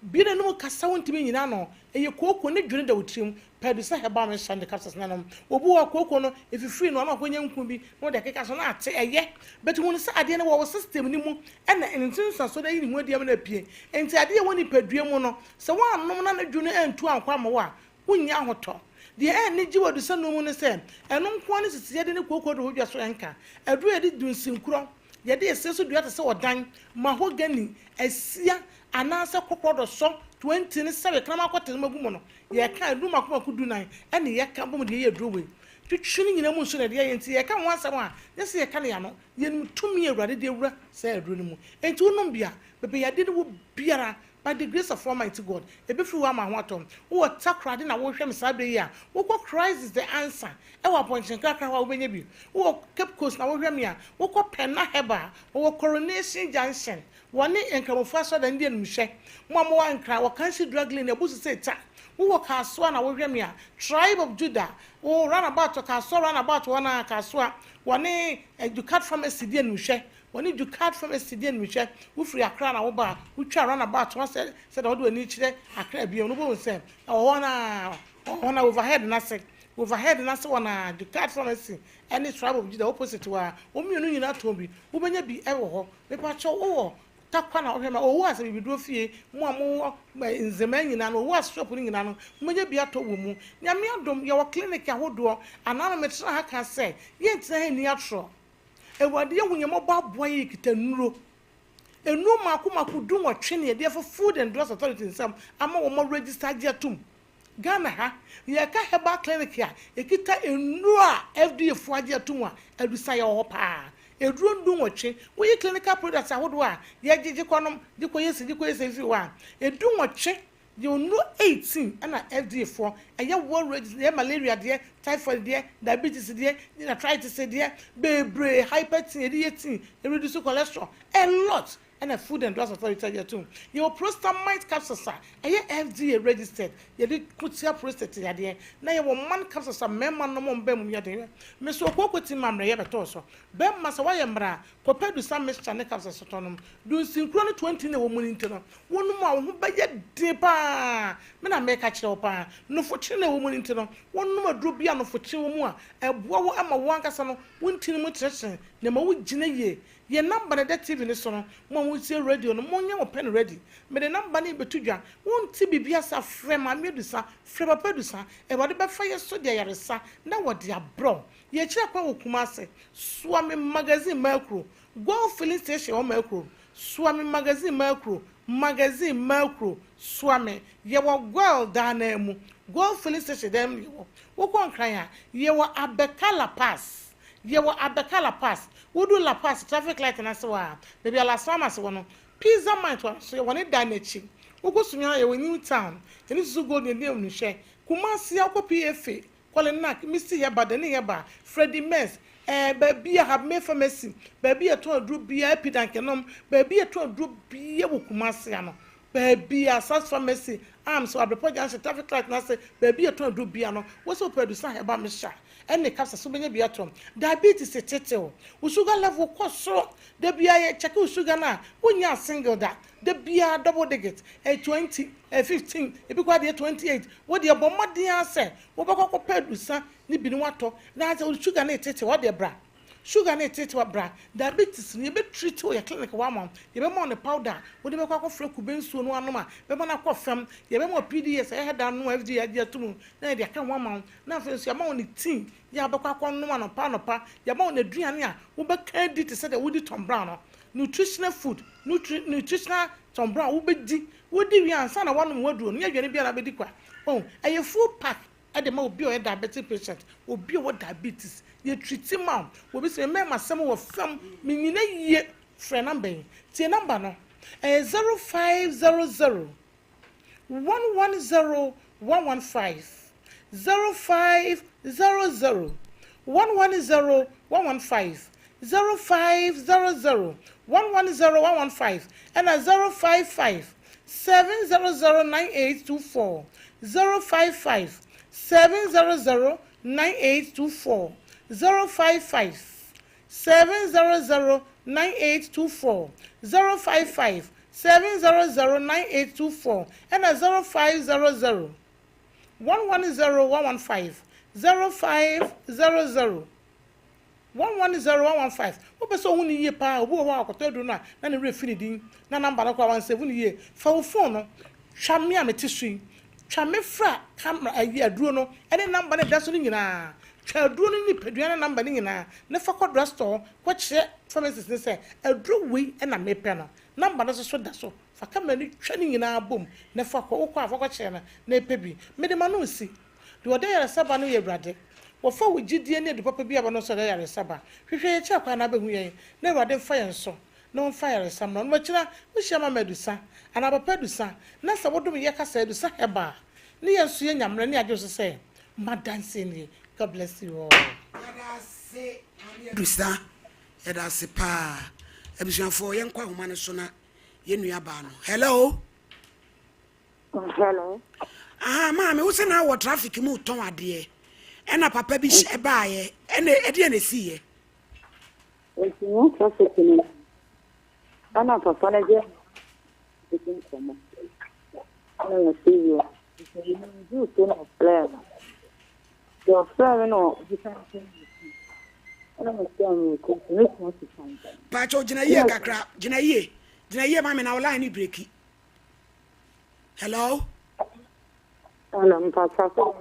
bi na no kasa wontimi nyina no eye kokko ne dwene da wotrim padu sa heba me shande capsules na no obi wa kokko no efifiri no na akonya nku bi no de keka so na ate eye betu hu sa ade ne wo system ni mu ena entinsa so da yi ni mu ade na pie enti ade woni padue mu no se wa anom na dwene antu ankwa ma wa wonya hoto de ni jiwa du sanu mu ne se eno nko ne sisi de ne kokko do hodwa so enka adu edi dunsinkuro ye de ese so duata se odan mahogany asia anasa kokodo so 20 ne sebe kana makote magu mo no ye ka adu makomaku du nan ene ye ka bom de ye drowe twitwini nyina mu so na de ye nti ye ka ho asem a ye se ye ka ne ya no ye nim tumi awurade de wura se aduru ne mu enti wonom bia bebe ya de wo biara by the grace of Almighty God ebefi wa ma ho atom wo takrade na wo hwem sabe yi a wo Christ is the answer e wa ponchen kakra wa obenya bi wo Cape Coast na wo hwem ya wo Pena Heba wo Coronation Junction woni enkramofa so da ndi enumhwe mo wa nkra wo kansi drug lane ebusu se ta wo kasoa na wo hwem ya Tribe of Judah wo run about kasoa run about wona kasoa woni educate from SCD enumhwe woni educate from SCD enumhwe wo free akra na wo ba wo twa run about won se da wo do ani kire akra bi no bo se wona overhead na se wona educate from SCD any Tribe of Judah opposite wa wo mienu nyina to bi wo benya bi e wo ho me pa cho wo takwa na ohema owo ase bi do fie mu amu nzema nyina no wo shop ni nyina no menya bi ato wo mu nyame adom ye wo clinic ahodo anana metra ha ka se ye ntina ha ni atro ewade ye hunyemo baboa ye kita nuro enu makomaku du wo twe ne de for Food and Drugs Authority nsam ama wo mo register je atum Ghana ha ye ka heba clinic ya ekita enu a FDA fu aje atum a adusa ye ho pa eduro ndu nwotwe wo yi clinical products ahodo a ye gigi konom diko yesi fi wa edu nwotwe you know 18 and FDA for and you world register malaria there, typhoid there, diabetes there, arthritis there, baby hypertension, reduce cholesterol, a lot. And a food and drugs authority here too. Your prostamite capsules are FDA registered. You did put your prostate there. Now your man capsules are member no more bem yet. Miss Okoti Mamma Yabatoso. Bem Masawaya Mra, compared to some Miss Channel capsules autonomous. Do synchronous 20 in a woman internal. One more who by yet deeper. Men I make a chopa. No for chin a woman internal. One more drew piano for Chilmua. A bow am a wankasano, winting nutrition. The more Gina. Ye number that TV ni sono mo wo see radio no mo nya wo pen ready me the number ni betudwa won ti bibia sa frɛ ma medusa frɛ papa dusa e wode be fa ye so de yaresa na wode abro ye kira kwa okuma ase Swami magazine macro go filling station o macro Swami magazine macro Swami ye wo girl dana mu go filling station dem wo kon kran ya ye wo abekala pass Would La Paz traffic light na so baby ala sama so no pizza mart so you want da na chi Ugosunya ye New Town teni so go ne dem no hwe Kumasi PFA calling nak Mr. Yeba de ne yeba Freddie Mess baby have me pharmacy baby a to dru bia epidankenom baby a to dru bia wo Kumasi ano baby a SAS pharmacy am so abrepo janse traffic light na say baby a to dru bia no wo so producer heba me sha and the capsa so many biatom diabetes tetel wo sugar level cost so the bia check sugar na wonya single that the bia double digit 20 15 e be kwa 28 what the bomadian say wo be kwa producer ni bi ni wato na sugar na tetel what the bra sugar na tetel bra diabetes ni be treat your clinic one month you be more on the powder wo de be kwa frɛ kubensuo no anoma be na kwa fam you be more PDS e head no FDA dia tum na dia kan one month na fe so ma on the team ya be kwa no ma no pa ya ma on aduane a wo be kan di te say the woody Tom Brown no nutritional food nutritional Tom Brown wo be di wo di wi ansa na wono waduro no ya dwane bia na be di kwa oh a full pack e de ma obi o diabetes patient obi o diabetes ye treat him we be say me masem wo fam me nyina ye frɛ number tie number no 0500 110 115 0500 110 115 0500 110 115 and 055 700 9824 055 700 9824 055 700 9824 055 700 9824 and 0500 110 115 0500 110 115 wo so hu ni ye pa obo ho akotodu na ne refini din na number na kwa 17 ye fa wo phone no twa me ametesui twa me fra camera ayi aduro no ene number na daso ni nyina twa aduro ni padua na number ni nyina ne fa kɔ drugstore kɔ kye pharmacist ne say aduro wi na me pe no number na so daso fa camera ni twa ni nyina bom ne fa kɔ wo kɔ afa kɔ kye na epebi me de ma no si de oda yare saba no ye brade wo fa wo gidie ne de papa bi aba no so da yare saba hwehwe ye kye kwa na ba hu yen na brade fa yen so no fire sam no machira wo hia ma medusa ana papa dusa na sa wodum ye kasa dusa heba ne yesu ye nyamre ne age so say madanse ni God bless you all dusa yada se pa ebusuafo ye nkwa homa ne so na ye nua ba no hello mama wo se na wo traffic mu ton ade e na papa bi hye ba ye e na ede na si ye o traffic ni ana papa na je bikin komo ana see you you to no plan your friend no different ana mo see am ko no to find pa cho gina ye kakra gina ye mama na online ni breaki hello ana mpasa ko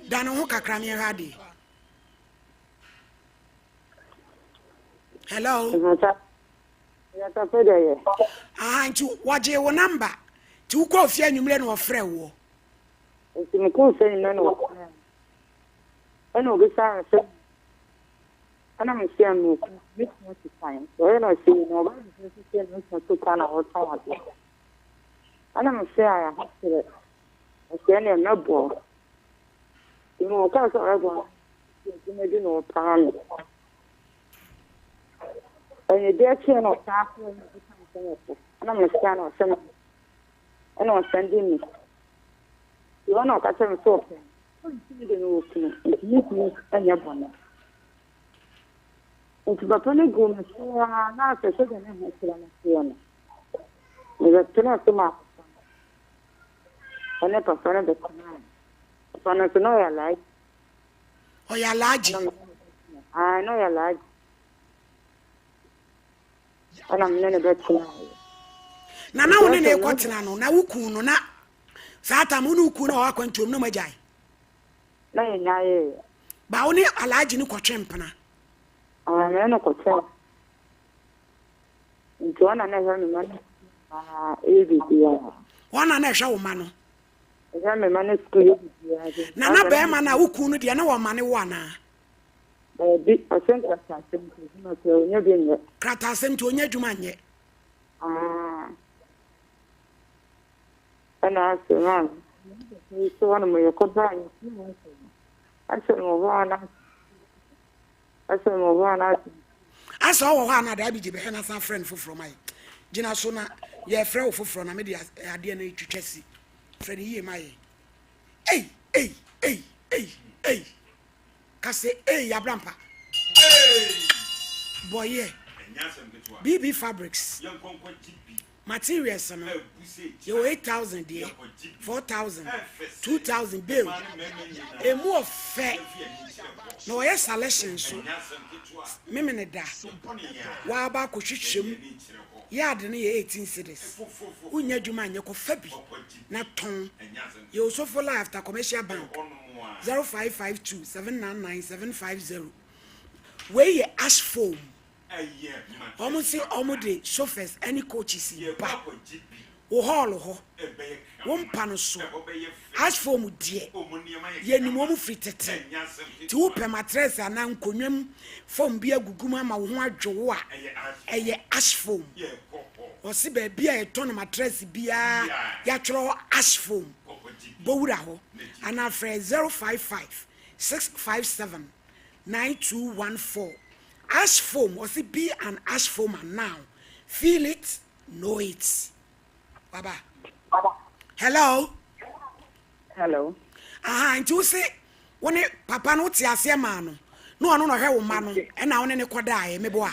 dano ho kakra me hade hello ya ta pe de ye nti waje wo number ti wo ko fie anwumre na wo frɛ wo nti me ko se ni na no ana obi sa se ana me se anu ko me ko ti fine so na se no ba se no to kana o ta wa ana me say I have to say na na bo you ka so ego you me do no plan and dey chain of staff ana me say na say ana o sending me you wanna catch me so you dey no work you anya bona nti papa ne go me so na se so de ne ho kira na so no me tena so ma ane papa ne de kana papa ne so no ya like o ya laji ah no ya like ana me ne de tena na woni ne kwotena no na wuku no na sata mu no ku na wa kwantom no majai na ya nyaye ba woni alaji ni kwotwempena ah me no kwotwa nti ona na hwa me man ah ebi ya wana na hwa wo ma no ya me man school ebi ya na be ma na wuku no de na wo ma ne wo na bi asenka ta sem na so nya bi nye krata sem to onya dwuma nye ah ana so na so wana me ko ba ni ase mo wana asa wo ha na da bi jibe na san friend foforo mai gina so na ye frɛ wo foforo na me de ade na twetwasi friend yi mai ei kase ya brampa boy BB Fabrics materials no you 8,000 there 4,000 2,000 bill emu ofe no yes selection so memene da wa ba ko hwehwem yard ne 18 cities unya dwuma anye ko fabi na ton ye osofo life after commercial bank 0552 799 750 where ye ash foam almost say almost chauffeurs any coaches ba wo hall ho wo mpa no so ash foam die ye ni mo mu fritete ti wo pe mattress ana nkonwam foam bi agugum ama wo ho adwo a eye ash foam o si ba bia e ton mattress bia ya tworo ash foam bowura ho ana frɛ 055 657 9214 ash foam was it be an ash foam and now feel it know it baba hello nti wo se woni papa no ti ase ma no no ono no hwe wo ma no e na woni ne koda aye mebo a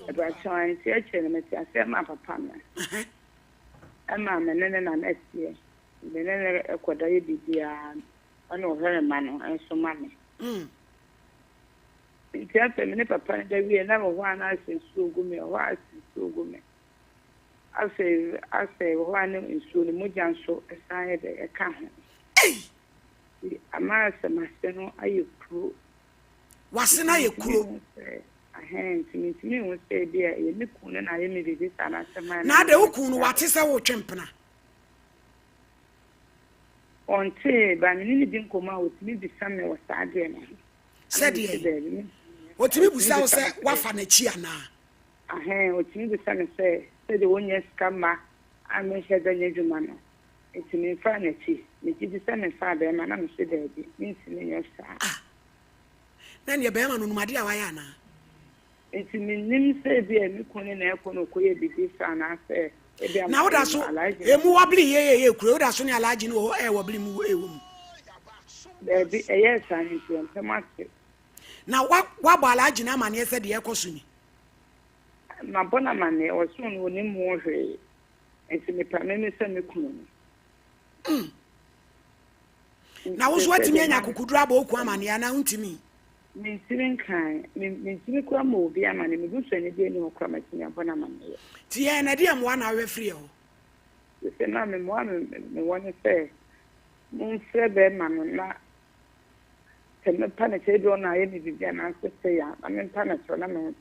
eba chan ti eche ne ti ase ma papa na ama me ne na na tie me ne koda ye bibia ono hwe ma no enso ma me nti afa me ne papa ne da wie na mo ho ana ase su ogume ho ase su ogume ase ho ana nsu ne mo janso esan ye de e ka ho ama se maseno ayekuro wasena yekuro ntimi wo se bia ye ne kunu na ye me bibi sana sema na de wo kunu wate se wo twempena onte ba ni ni din koma wo timi bi same wo saade na saade wo timi bu sa wo se wafa na chi ana wo timi bi same se de wonya skama ame heda nya dwuma no etimi fa na chi me ji bi same fa be ma na me se de bi mi nsi ne nya sa na ne be ma no numade a wa ya na etimi nim se bi e mi kunu na ekono koye bibi sana se na wo da so emu wabli ye kuro wo da so ne alaji no wabli mu ewo mu be yes ani ti on temate na wa ba alaji na ma ne se de ekoso ni na bona ma ne o so no ni mu hwe etimi pa me se me kunu na wo so atimi anya kokudura aba oku amane ya na untimi mentimi kan mentimi kwa ma obi amane me buso ne de ni okra ma tinya bona ma ne ti ye na de am wa na we free ho se na me mo me woni se mun se be ma no na teme pa na che do na ye ni bibia na se ya na me pa na cho na me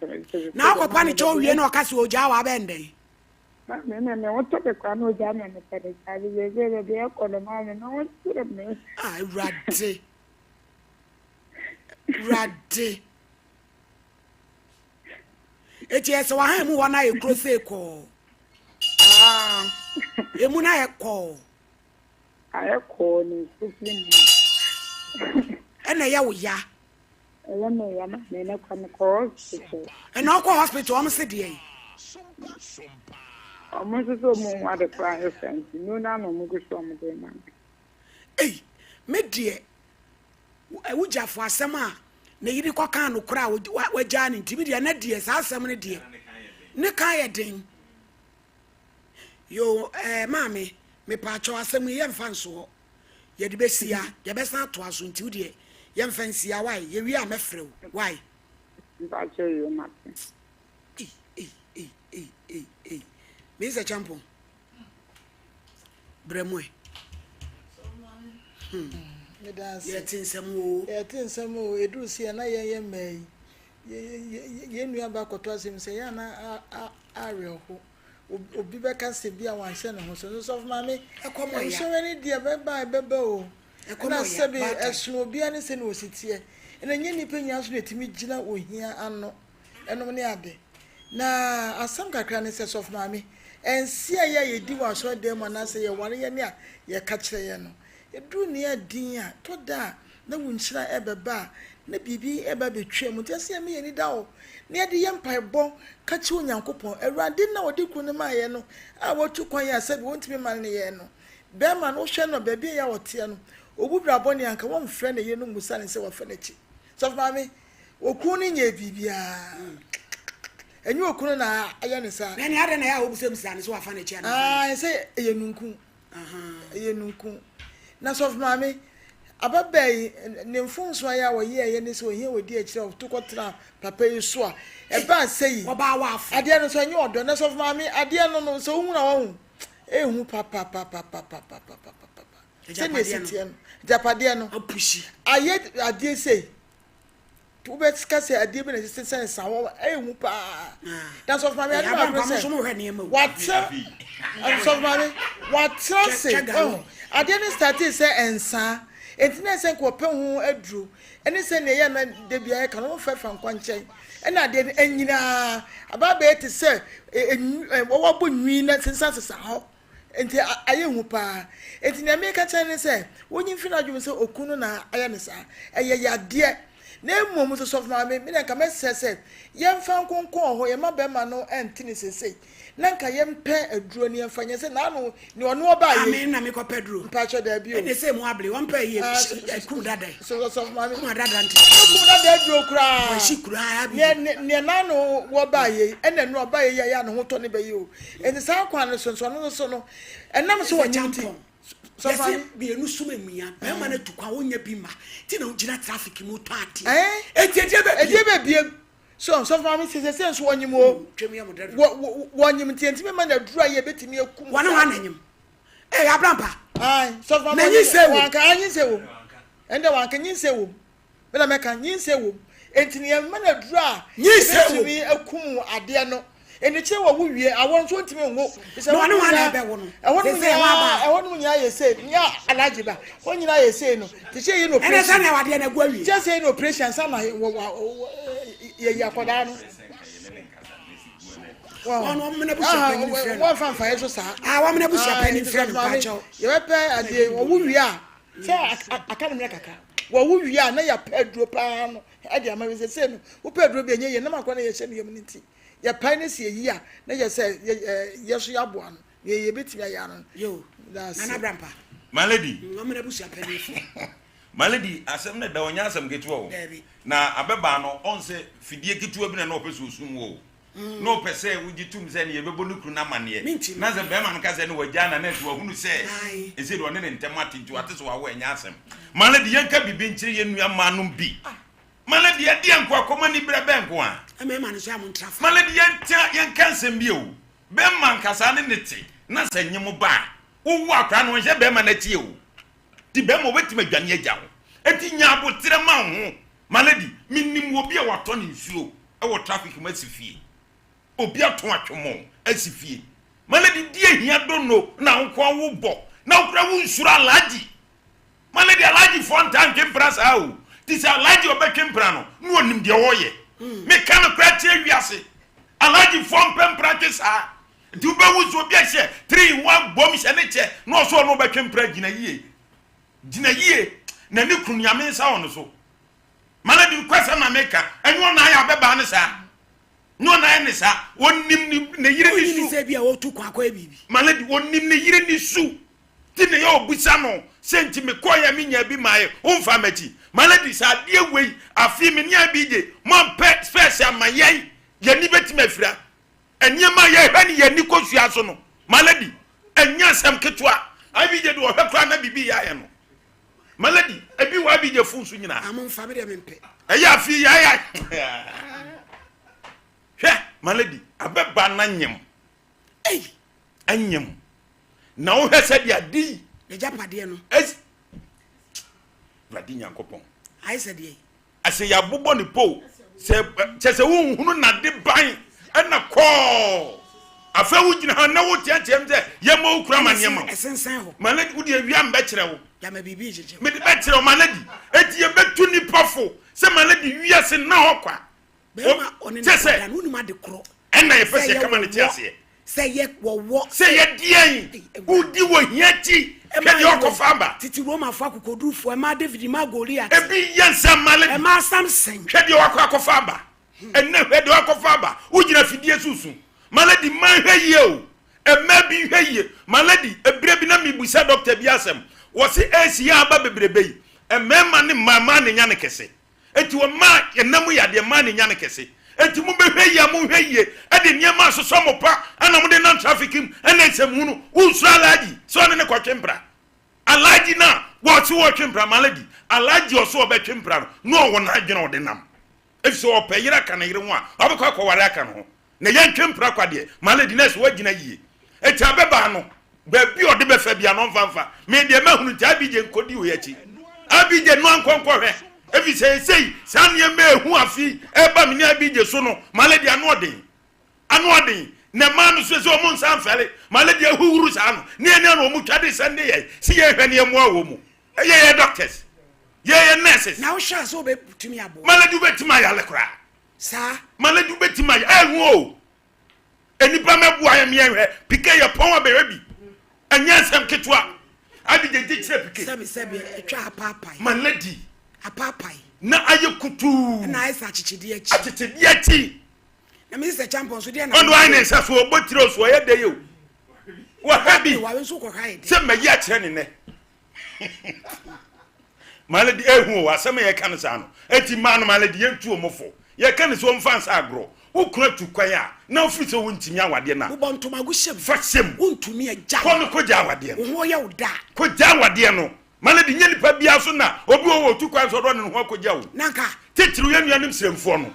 na akwa ni cho wie na okase oja wa bende me wato be kwa no ja me pa de sa be be ko no ma me no wato me rade eti ese wa ha mu wa na e krose ko Emuna ye call. I call ni sufin. Ena ya wo ya. Eya me ya me na kwa me call hospital. And now call hospital am say dey. Omo so mo wa de plan sense. No na no mo go so mo dey man. Hey, me die. Wo jafo asem a na yiri kwa kan no kura wa ja ni ntimi die na die sa asem ne die. Ne kan ye den. Yo mami me pa cho asem ye mfa nso. Ye de besia, ye besa to aso nti die. Ye mfa nsia why ye wi a mefrew. Why? Ba che yo ma. Me is a champion. Bremwe. Yetin samu. Yetin samu. Edu si na ye mai. Ye nua ba koto asem se ya na areho. Obi be ka se bia wan hye na ho so of mame. Ekomo ya. So any dia be ba o. Na sebi esun obi ani se na ositie. Na nye nipa nya so etimi gina ohia ano. Enom ne ade. Na asam kakra ne se of mame. Ensia ya yedi wa so dem na se ye ware ye ne a ye ka kire ye no. Edu ne adin a to da na wunchira ebeba na bibi eba betwam ntia me ye ni da o na ye de ye mpaebo ka chi onyankopon awurade na odi ku ne ma ye no a wotu kwan ya sabi wontimi man ne ye no be ma no hwe no ba bi ya wote no obubra boni anka won frɛ ne ye no musa ne se wo fa na chi so fa me okun ni nya bibia enyi okun na aya ne sa Na ni ade na ya obusem sa ne so afa na chi ana. Say ye nunku ye nunku na so fa me ababai ne mfonso ya wo ye ne so ohia wodi a kire to kotra papa yi so a e ba sei Oba wa afa. ade no so enye odo na so fa me ade no so hu na wo ehu papa se ne sitie no japade no Apushi. aye ade sei to be skase ade be na se sense awo ehu pa na so fa me ade Ya ba ba so mo hwe ne ma. what so fa me what say ade no start say ensa entina se ko pe hu adru ene se ne ye na de bia e kan wo fa nkwa nchen ena de enyina ababa eti se wo bo nwi na sensasa ho enti aye hu pa entina me ka chen ne se wonyi mfi na dwum se okunu na aya ne sa eye yade na mmom so sof ma me na ka mesese ye mfa nkonkon ho ye mabema no entini sesei na nka ye mpe aduro ne mfanye se na no ni ono oba ye Amen na me ko pedro. mpacho da bi o Ene se mo able won pa ye ku dada. so sof ma me Ku dada nti. ku da aduro kra Wa shi kura ya bi. ne na no wo ba ye ene no oba ye ya no ho to ne be ye o eni sa kwa no so no so no enam so wo nyamti So fa bi enu suma muya. Be ma na tukwa wonya bi ma. Ti na ugina traffic mu to ati. Edie be biem so fa me se so wonyim o Twem ya mo dada. wonyim tienti me ma na dura ye betimi akum Wana wa nanyim. Abrampa. ai so fa Na nyi se wo. wanka anyi se wo ende wanka nyi se wo me na meka nyi se wo entini ye ma na dura Nyi se wo. betimi akum ade no eni che wo wie awon so ntimi ngo No wana wa na be wo no. Ewon nya ye say nya alaji ba onyina ye say no ti che ye no Ene sa na wade na gwa wi. just say no operation sa na ye yakoda no Ono mo na bu shapa ni friend. One fan fa so sa Wa mo na bu shapa ni friend pa cho. ye be pe ade wo wi a say akademi kaka wo wi a na ya pedro pa no ade ama be say no wo pedro be enye ye na makwa na ye hye ne yem nti ya pai ne se yi a na ye say ye so ya boa no ye betimi ya no Yo. that's Nana Brampa. My lady. Wo mo na bu shapa ni friend. My lady, asem na da onya asem ketuwa o. Na abeba no on se fidie ketuwa bi na no peso sum wo. No pese wujitum se ne yebebo no kru na mane. Na ze be man ka se ne wagya na netu ahunu se. Ese de one ne ntemati ntu ate so wa wo enya asem. My lady yanka bibi nchire ye nua manum bi. My lady ade anko akoma ni bra benko a. Ame man so am ntrafa. My lady yanka nsem bi o. Be man kasa ne nete. Na se nyem ba. Wo akra no hye be man na tie o. Ti be mo wetima dwane agya ho eti nya abotre ma ho maladi minnim obi a wato ne nsuo e wo traffic masifie obi ato atwomo asifie maladi die hia dono na nko wo bo na okra wo nsuro alaji maladi alaji fontan kempra sa o ti sa alaji obekempra no onim de wo ye me kan kra tie wiase alaji fon pempra ke sa do be with so be a 3-1 bomb shaniche, no so no back and pray in a year. Dina ye, Nani Kunyame sound so. Malady question my maker, and one I have a banner. No, Nanisa, one nim the year say be a 2 quack. Malady one nim the year in the shoe. Didn't you Busano send me quiet minya be my own family. Maladies are dear way, a female be Mom pet special my yay, Yanibet Mefra, and Yamaya Penny Yanikos Yasono, Malady, and Yasam Ketua. I be the her clan be I am. Malady, I be why be the fool soon. I'm on family and pay. A yafi, Malady, I bet bananyam. Eh, anyam. Now has said ya di the Japadiano. Es Radinya Copon. I said ye. I say ya bubon the po. Say a wound who not did buy and a call. A fellow in her no tent, Yamo Craman Yamo. Essence, my lady would have young bachelor. Yama be busy. Made the bachelor, my lady. Et ye bet to nip puffle. Say my lady, yes, and now. Bema on the who might the crow. And I first come on the Chelsea. Say yet what? Say yet, dear. Who do what yeti? Get your cofamba. Titi Roma Faku could do for my David Magolia. Every young son, my lady, my something. Get your cofamba. And never do a cofamba. Would you have Susu? My lady, my hey, and maybe hey, my lady, a brabinami busa Dr. Biasem. Was it as Yaba Brebe? A man, my man in Yanakese. And to a man, and Namuya, the man in Yanakese. And to Mubeya Muheye, and the Yama Somopa, and I'm the non trafficking, and then some Munu, who's Saladi, son in a quachembra. Aladi now, what's your chimpra, my lady? Aladi or so about chimpra, no one I know the name. If so, pay your can even one, I'll call Warakan. Nayan chimpra, quadia, my lady, next word in a year. A tababano, baby or the Befabian on Vanfa, made the man who Tabijan could do it. Abidjan non conqueror. If you say, Sanya me who are fee, Eba Minia be the sono, my lady annoying. Annoying. Naman says, oh, Monsan Fally, my lady who rules on, near no Muchadi Sunday, see a penny more woman. Yea, doctors. Yea, nurses. Now shall so be to me about. My lady bet to my alacra. Sir, My lady bet to my elmo. Any Bama boy am here, pique your power baby. And yes, I'm Ketua. I did the teacher. Sammy, a trap papa. My lady. A papa. Na ayo kutu. Na isa chichidi Achiti. Na Mr. Champion so dia na. On wine is so botiro so ye dey you. What happy? Wa so ko hide. Say me ya kire ne. Malady ehu asem ye kan sa no. Eti man malady yentu omofo. Ye kan so mfans agro. Wo kura tu kwan a na ofri so wontimi awade na. Wo bonto magushem. Fashem. Wontumi agya. Kono ko ja awade no. Wo ye wo da. Ko ja awade no. Malady nyeli pa bia so na obi wo tu kwan so do ne ho akogya wo. Nanka. Titru ye nuanim sremfo no.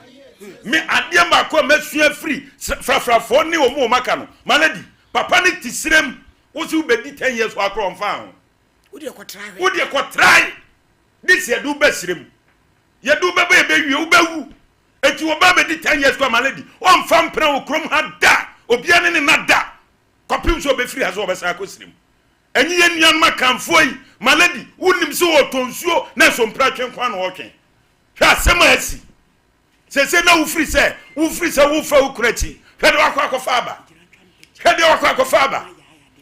Me adem ba ko masua free frafrafo ne omo maka no. Malady papa ne tisrem wo si ubedi 10 years wa kro mfa ho. Wo de ko try. Wo de ko try. This ye do besrem. Ye do bebe be wie wo bewu. Eti wo ba be di 10 years ko Malady. O mfa mpra wo krom ha da. Obia ne na da. Kopim so be free aso be sa ko srem. Enyi ye nuan makamfo yi Malady wonim se wo tonsuo na so mpra twen kwa na wo twen. Hwa sema asi. Se na wo free se wo fa ukrachi. Hwede wakwa aba. Hwede wakwa aba.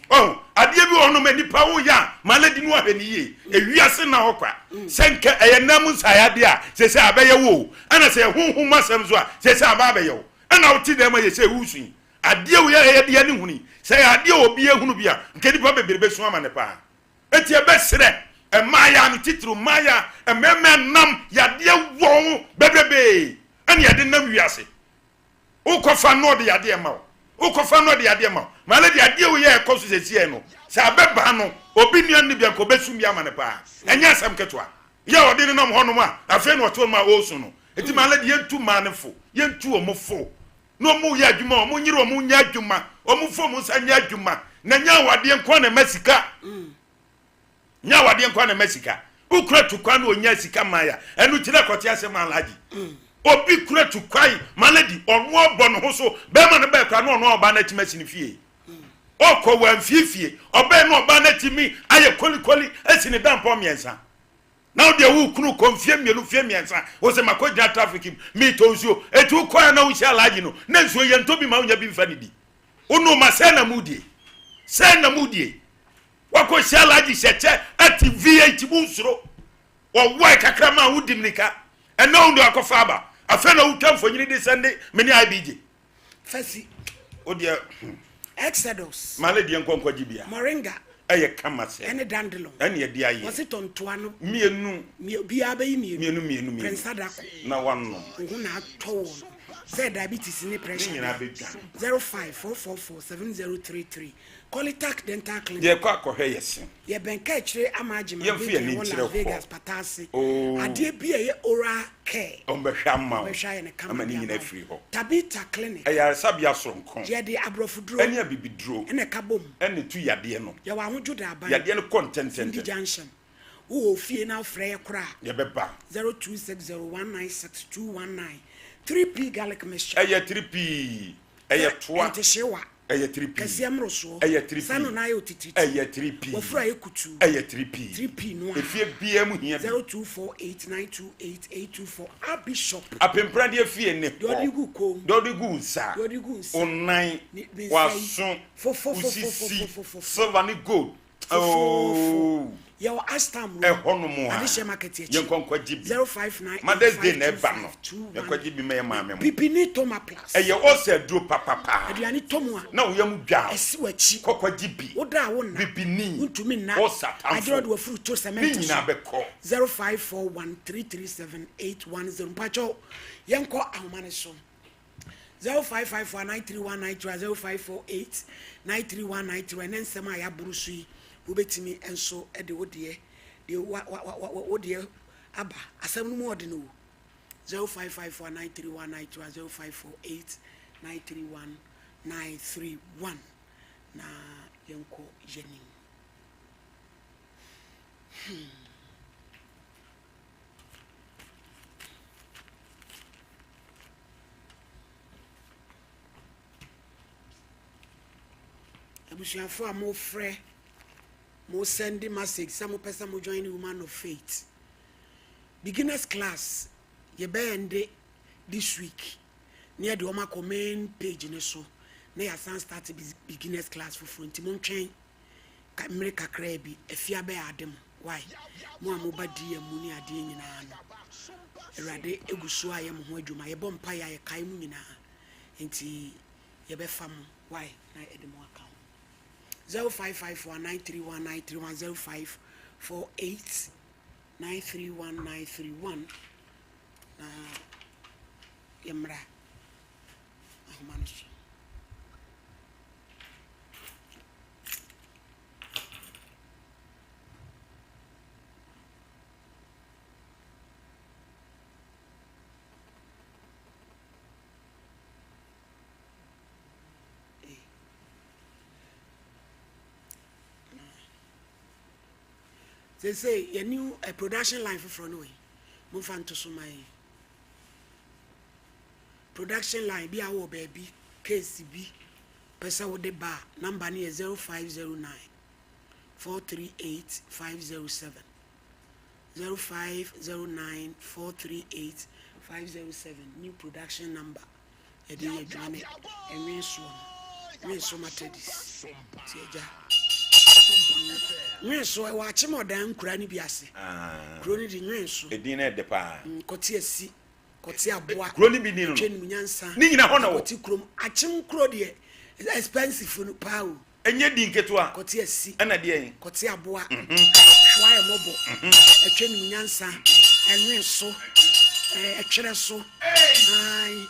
Oh, ade bi ono mani pa wo ya Malady no ahwe ni ye. Ewiase na hokwa. Senke eyenam nsayade a se abaye wo. Ana se honhom asem zo a se abaye wo. Ana wo ti dem ye se wusun. Ade wo ye de ne huni. Se ade obi ehunu bia nkedi pa beberebe so ama ne pa. Eti ebe sere e maya no titru maya e meme nam yade wo beberebe. Ani yade nam wiase. Ukofa no de yade ma wo. Ukofa no de yade ma wo. Malady ade wo ye ekoso sesie no. Se abeba no obi nuan ne bia ko besum bia ma ne pa. Enya asam ketwa. Ye ode ne nam hono ma afi no to ma osu no. Eti Malady yentu manefo, yentu omofo. No mu ya adwuma, mu nyiro mu nya adwuma, omufo mu sa nya adwuma. Na nya wade enko na masika. Nya wade enko na masika. Ukura tukwa na onya sika maya. Enu tire kote asem alaji. Obi kura tukwai Malady onu obo no ho so be ma ne be kwa no ono oba na timasi ni fie. Okọ wan fiefie, oba no oba na timi aye kolikoli asini dampo miensa. Now they will confirm you fie miensa. O se makoja traffic me tonsuo. Etu kwa na wo sha alaji no. Na nsuo ye ntobi ma onya bi mfa ni di. Uno masena mudi. Sena mudi. Wako shala ji sheche ati V8 bunsuro. Wa wai kakrama udimnika. Eno ndo akofaba. Afena ukamfo nyini de sende meni IBJ. Fasi. Odia Exodus. Maledi enkonkwa jibia. Moringa. Eye kama se. Ene dandelion. Ene ye dia ye. Was it on toano? Mienu. Bia be Mienu. Prensada. Na wano. Nguna to. Say diabetes in pressure. 0544470033. Colitac dental clinic. Ye kwa ko hweyese. Ye benka chire amagima Ye Vegas patase. Ade bia ye oral care. Ombehwa ma. Ombehwa ye ne kama. Ama ni nyina free ho. Tabita clinic. Eya sabia soronko. Ye de abrofudro. Ene abibidro. Ene kabom. Ene tu yade no. Ye wa hojo da aban. Yade no content Indi junction. Wo ofie na frɛ kra. Ye beba. 0260196219. 3P garlic mixture. Eya 3P. Eya toa. Anteshewa. Eya 3P. Kasiam so. Eya 3P. Sano na yo titi. Eya 3P. Wofra ekutu. Eya 3P. 3P no. Efie BM hia. 0248928824. A bishop. Apemprade efie ne. Dodigu kom. Dodigu sa. Dodigu sa. Online. Waso. Fo. Silver ni gold. Oh. Yo astam hono mo ade she market ye konkwa gibi 059 Mother's Day na eba no ye kwa gibi me ma me mo pipini toma plus ye o se duro papa aduane tomu a na wo yam dwa esi wachi kokwa gibi woda wo na bibini untumi na o satan adro do furu to cement ni na be ko 0541337810 mpacho yenko ahomane so 05549319 05489319 and then sema ya burusu wobetimi enso e de wodie de wodie aba asem no mo de no 05549319 0548931931 na yenko jenim abusuafo a mo frɛ mo send message some person mo join woman of faith beginners class ye be ende this week near the oma comment page ne so na ya san start beginners class for front mo ntwen ka America kra bi afia be adem why mo amoba di amu ni ade nyina no erade eguso aye mo ho adwuma ye bom pa ya ye kai mu nyina enti ye be fam why na edem aka 0554931931 0548931931 yemra ahmanush they say your new production line for front way move on to so my production line be our baby KCB person with the bar number near 0509 438 507 0509 438 507 new production number edin adwane enwe so matedis tieja nwenso wa chimodan kura ni biase kuro ni di nwenso edin na de pa koti asi koti aboa kuro ni bi ni no twenu nyansa ni nyina ho na wo koti krom achim kuro de expensive no pa o enye di nketo a koti asi ana de en koti aboa hwaye mobo atwenu nyansa enwenso etwere so ai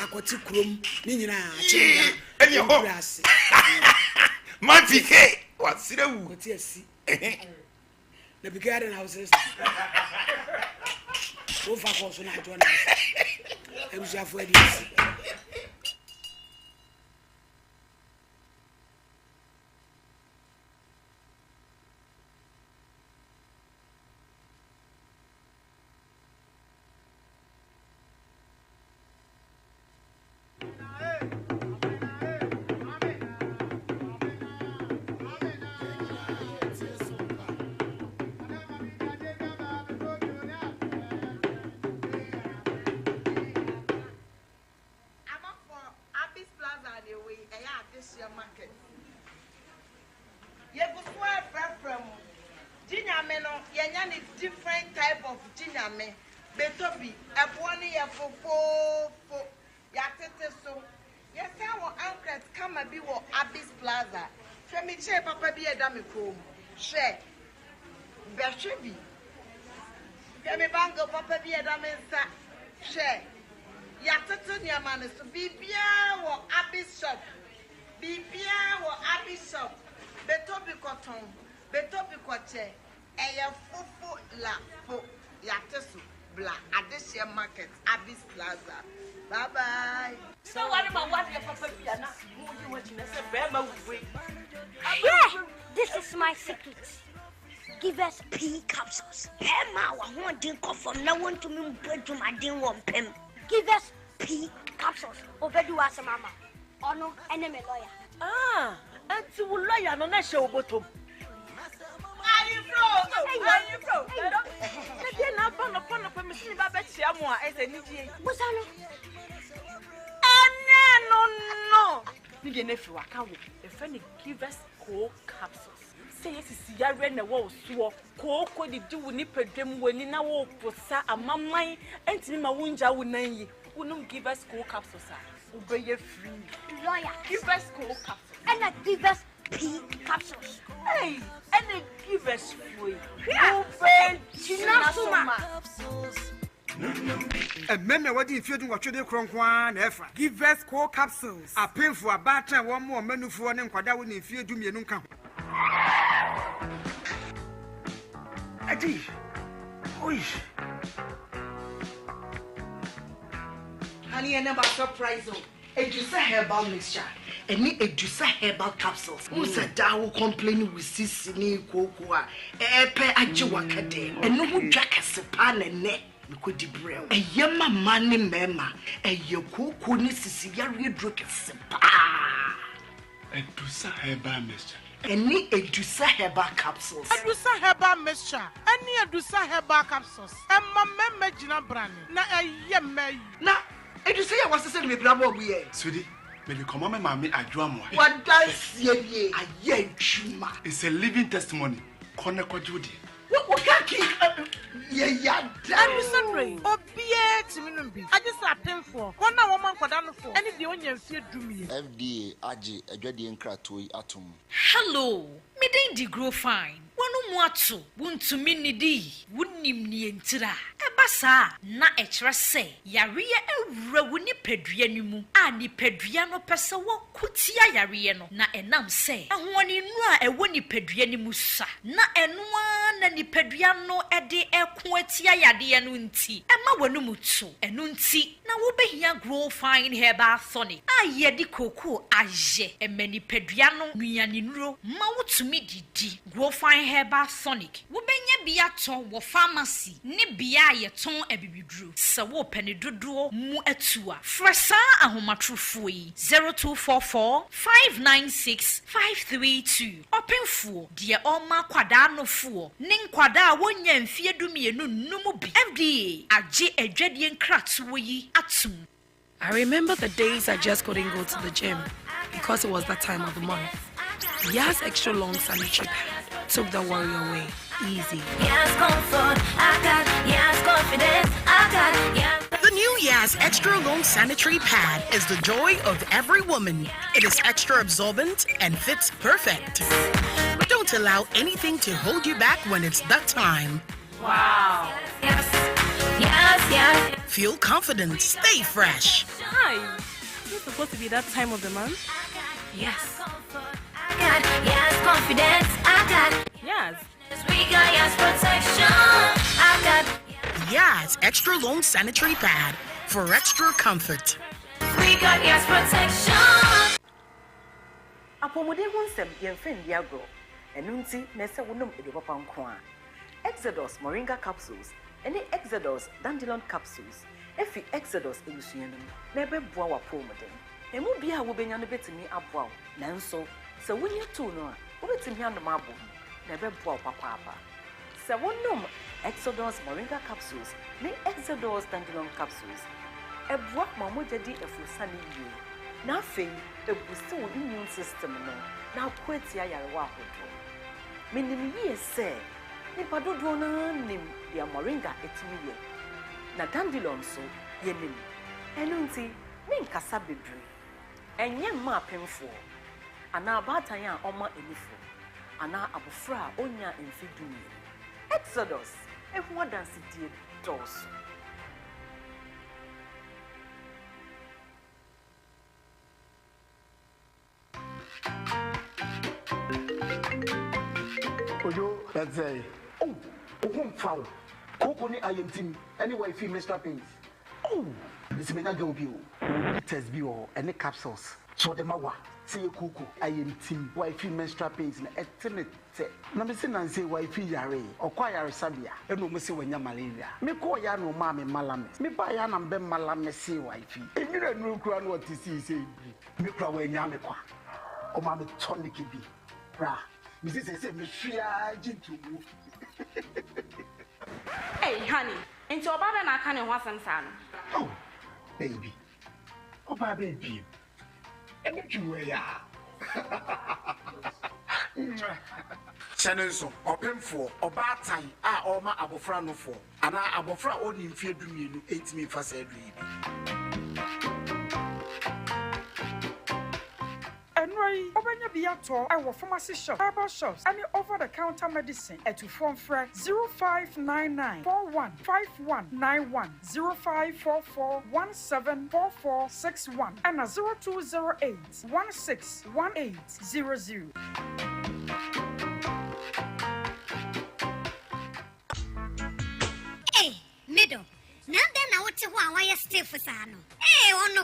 akoti krom ni nyina achim enye ho man fike wasire wu koti asi na bigare na houses o fa ko so na jona e buja fo edi asi no yenya ni different type of ginyame betobi ebwoni ye fofo ya tete so yesa wo anchors kama bi wo Abyss Plaza femi che papa bi eda me kom she beshebi femi bango papa bi eda me nsa she ya tete ni amane so bibia wo Abyss shop bibia wo Abyss shop betobi cotton betobi koche eye fufu la fo ya tesu bla adeshe market Abyss Plaza. Bye bye. So what about what your papa piana? You want to say Bema way. Yeah, this is my secret. Give us pea capsules. Emma, I want to go from now on to me to my din one pen. Give us pea capsules. Overdo us, mama. Oh no, enemy lawyer. Ah, and to lawyer no na show bottom. Are you bro? They na pon me see ba betia mo a ese ni die. Bosano. No. You get nefi waka wo. The friend give us cold capsules. Say yes is yare na wo so. Ko di du ni pedwem wani na wo posa amaman entimi ma wunja wo nan yi. Wonum give us cold capsules a. Obey free. Lawyer. Give us cold capsules. And give us pea capsules. Hey, and give us free. Obey Chinasuma. And men what if you do what you do, Cronkwan, Efra. Give us cold capsules. A pin for a batter, one more menu for one and Quadawan if you do me a new come. Adi, oish. Honey, I never surprise you. Edusa herbal mixture. Any Edusa herbal capsules. Who's a daw complaining with Sissini Cocoa? Epe Ajiwakade. And no one jack a sepan and neck. Could brew a yama money mema, a yoku ni Sicilian drink sepa. Edusa herbal mixture. Any Edusa herbal capsules. Edusa herbal mixture. Any Edusa herbal capsules. And my memma brand. Na a yemme. Na Edusa was the same with Bravo. Sweetie, may you come on, mammy, I drum. What does ye a yen chuma? It's a living testimony. Koneko Judy. What can't keep yeah, I'm sorry. Obie to me. I just have paying for one woman for down for any the onion fear do me. FDA, Aji, a Jadian Kratui Atom. Hello, me dey grow fine. Wanu muatu, wuntu minidi, wunim ni entira. Ebasa na echra se, yariye ewura wuni pedua ni mu. A ni pedua no pese wo kutia yariye no. Na enam se, ahwani nu a ewo ni pedua ni mu sa. Na enua na ni pedua no ede eko atia yade no nti. Ema wanu mutu, enu nti. Na wo behia grow fine herbal tonic. A ye di koko aje, emeni pedua no nuani nuro. Ma wutumi didi. Grow fine herbal tonic. Wo benya bia to wo pharmacy. Ni bia ye ton ebibidru. Se wo pene dodo mu atua. Fresa ahomatrofo yi 0244 596 532. Openfo de oma kwada no fo. Nin kwada wonya mfie dumienu numu bi. FDA age edwadie nkrato yi atum. I remember the days I just couldn't go to the gym because it was that time of the month. Yas extra long sanitary pad took the worry away. Easy. Yas comfort, I got Yas confidence, I got Yas. The new Yas extra long sanitary pad is the joy of every woman. It is extra absorbent and fits perfect. Don't allow anything to hold you back when it's that time. Wow. Yes. Feel confident, stay fresh. Hi. It's supposed to be that time of the month? Yes. I got Yas confidence, I got Yes. We got Yas protection, I got Yas extra long sanitary pad for extra comfort. We got Yas protection. Apomode wonsem yemfen diagro. Enunti nese wonum edebapa nko a. Exodus moringa capsules. Any Exodus dandelion capsules. Efi Exodus ebusuanum. Na ebeboa wa pomodem. Emu bia wo benya no betimi aboa. Nanso se wonye to no a wo betimi andom abo. Na ebeboa papa. Se wonum Exodus moringa capsules. Ne Exodus dandelion capsules. Eboa mamoja di efusani yi. Na afei ebusi wo immune system no. Na kwetia yarewa ahodo. Menim yi se nipa dodo na nim dia moringa etimi ye na dandelion so ye nim enu nti me nkasa bebre enye ma apemfo ana abatan a oma enifo ana abofra onya emfidumi Exodus ehu adansi die dos Ojo, let's say, oh, foul. Coco I am team. Anyway, feel Mr. Pins. Oh, this may not go be test be or any capsules. So the mawa, say Coco, I am team. Why feel menstrual pains in a tenant? Namison and say why feel yare or choir sabia, and no missy when you're malaria. Me call yano mammy malamis. Me buy an and ben malamis say wifey. And you don't know crown what to see say. Me cry when yamaqua. Oh, mammy tonic be. Bra. Mrs. said, Hey, honey, into a baba and I can't want some son. Oh, baby. Oh, my baby. And what you wear? Shannon, or Pemfo, or bad time, or my abofrano for, and I abofra only in fear to me, 8 me for said. Enroy, open your biato, I will pharmacy shop, herbal shops, any over-the-counter medicine at 0599 415191 0544 174461 and 0208 161800. Hey, middle. Now then, I want to why you stay for Sano. Eh, oh no,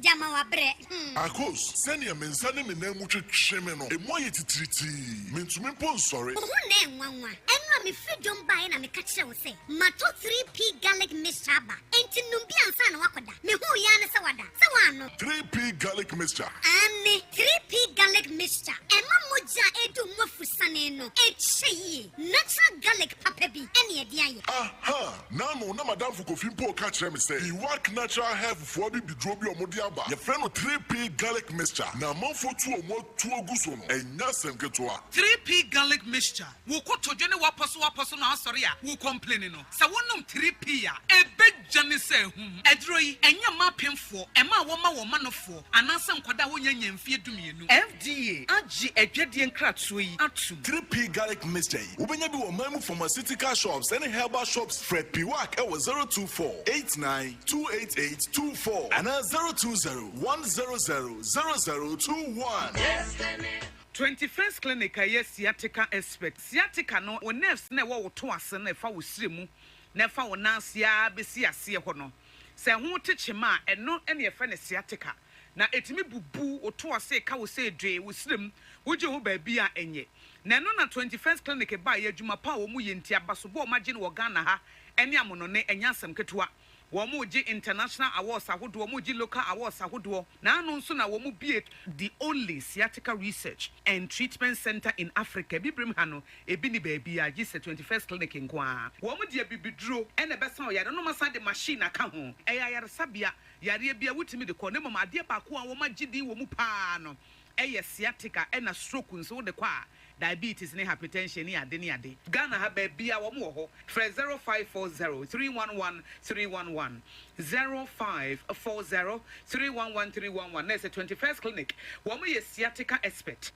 Jama wa bre. Akos, send your men, send him in them which shemeno. A more yet triti. Mean to me, sorry. Who name one? And me free don't buy and me catch you say. Mato 3P garlic mixture. Ain't Numbian San Wakoda. Me who yana sawada. Sawano. 3P garlic mixture. And 3P garlic mixture. And Mamuja edu mofusaneno. Eche natural garlic papebi. Any idea? Aha. Now, no, Madame Fukofimpo catch me say. He work natural have for be drobi or modiaba. Your friend of 3P garlic mixture. Now, more for 2 or more 2 guson. And Nasen Ketua. 3P garlic mixture. Who could to Jenny Wapasu Wasuna Soria, who complaining. So one 3P ya. A big Johnny say, Edroy, and your mapping for, and my woman of 4, and Nasan Kwadawoyan and fear to me. FDA, Aji, a Jedian Kratsui, Atu. 3P garlic mixture. When you do a memo pharmaceutical shops, any herbal shops, Fred Piwak, 024 89 288 24 and 020 100 0021. 21st Clinic, yes, sciatica expert. Sciatica no, when nerves never to us and if I was slim, never will Nancy, Bessia, see a hono. Say, who teach him and not any friend sciatica. Now, it me boo or to us say, cow say, Dre, with slim, would you baby and ye? Now, no, 21st Clinic by a Juma Power Muyentia Basubo, Margin Wagana, and Yamonone and Yansam Ketua. Womuji international awards ahodoɔ womuji local awards ahodoɔ na anu nso na womu be the only sciatica research and treatment center in Africa bibrim ha no ebi ni baabi a gise 21st clinic nkoa womu de bibiduro ene besa o yare no masa de machine aka ho eya yare sabia yare bia wutimi de kɔ ne mama ade ba ko a woma gidi womu pa no eye sciatica ena stroke nso de kwa diabetes ne hypertension ne ade ne ade Ghana ha ba bia wo mo ho 0540 311 311 0540 311 311 na 21st clinic wo mo ye sciatica expert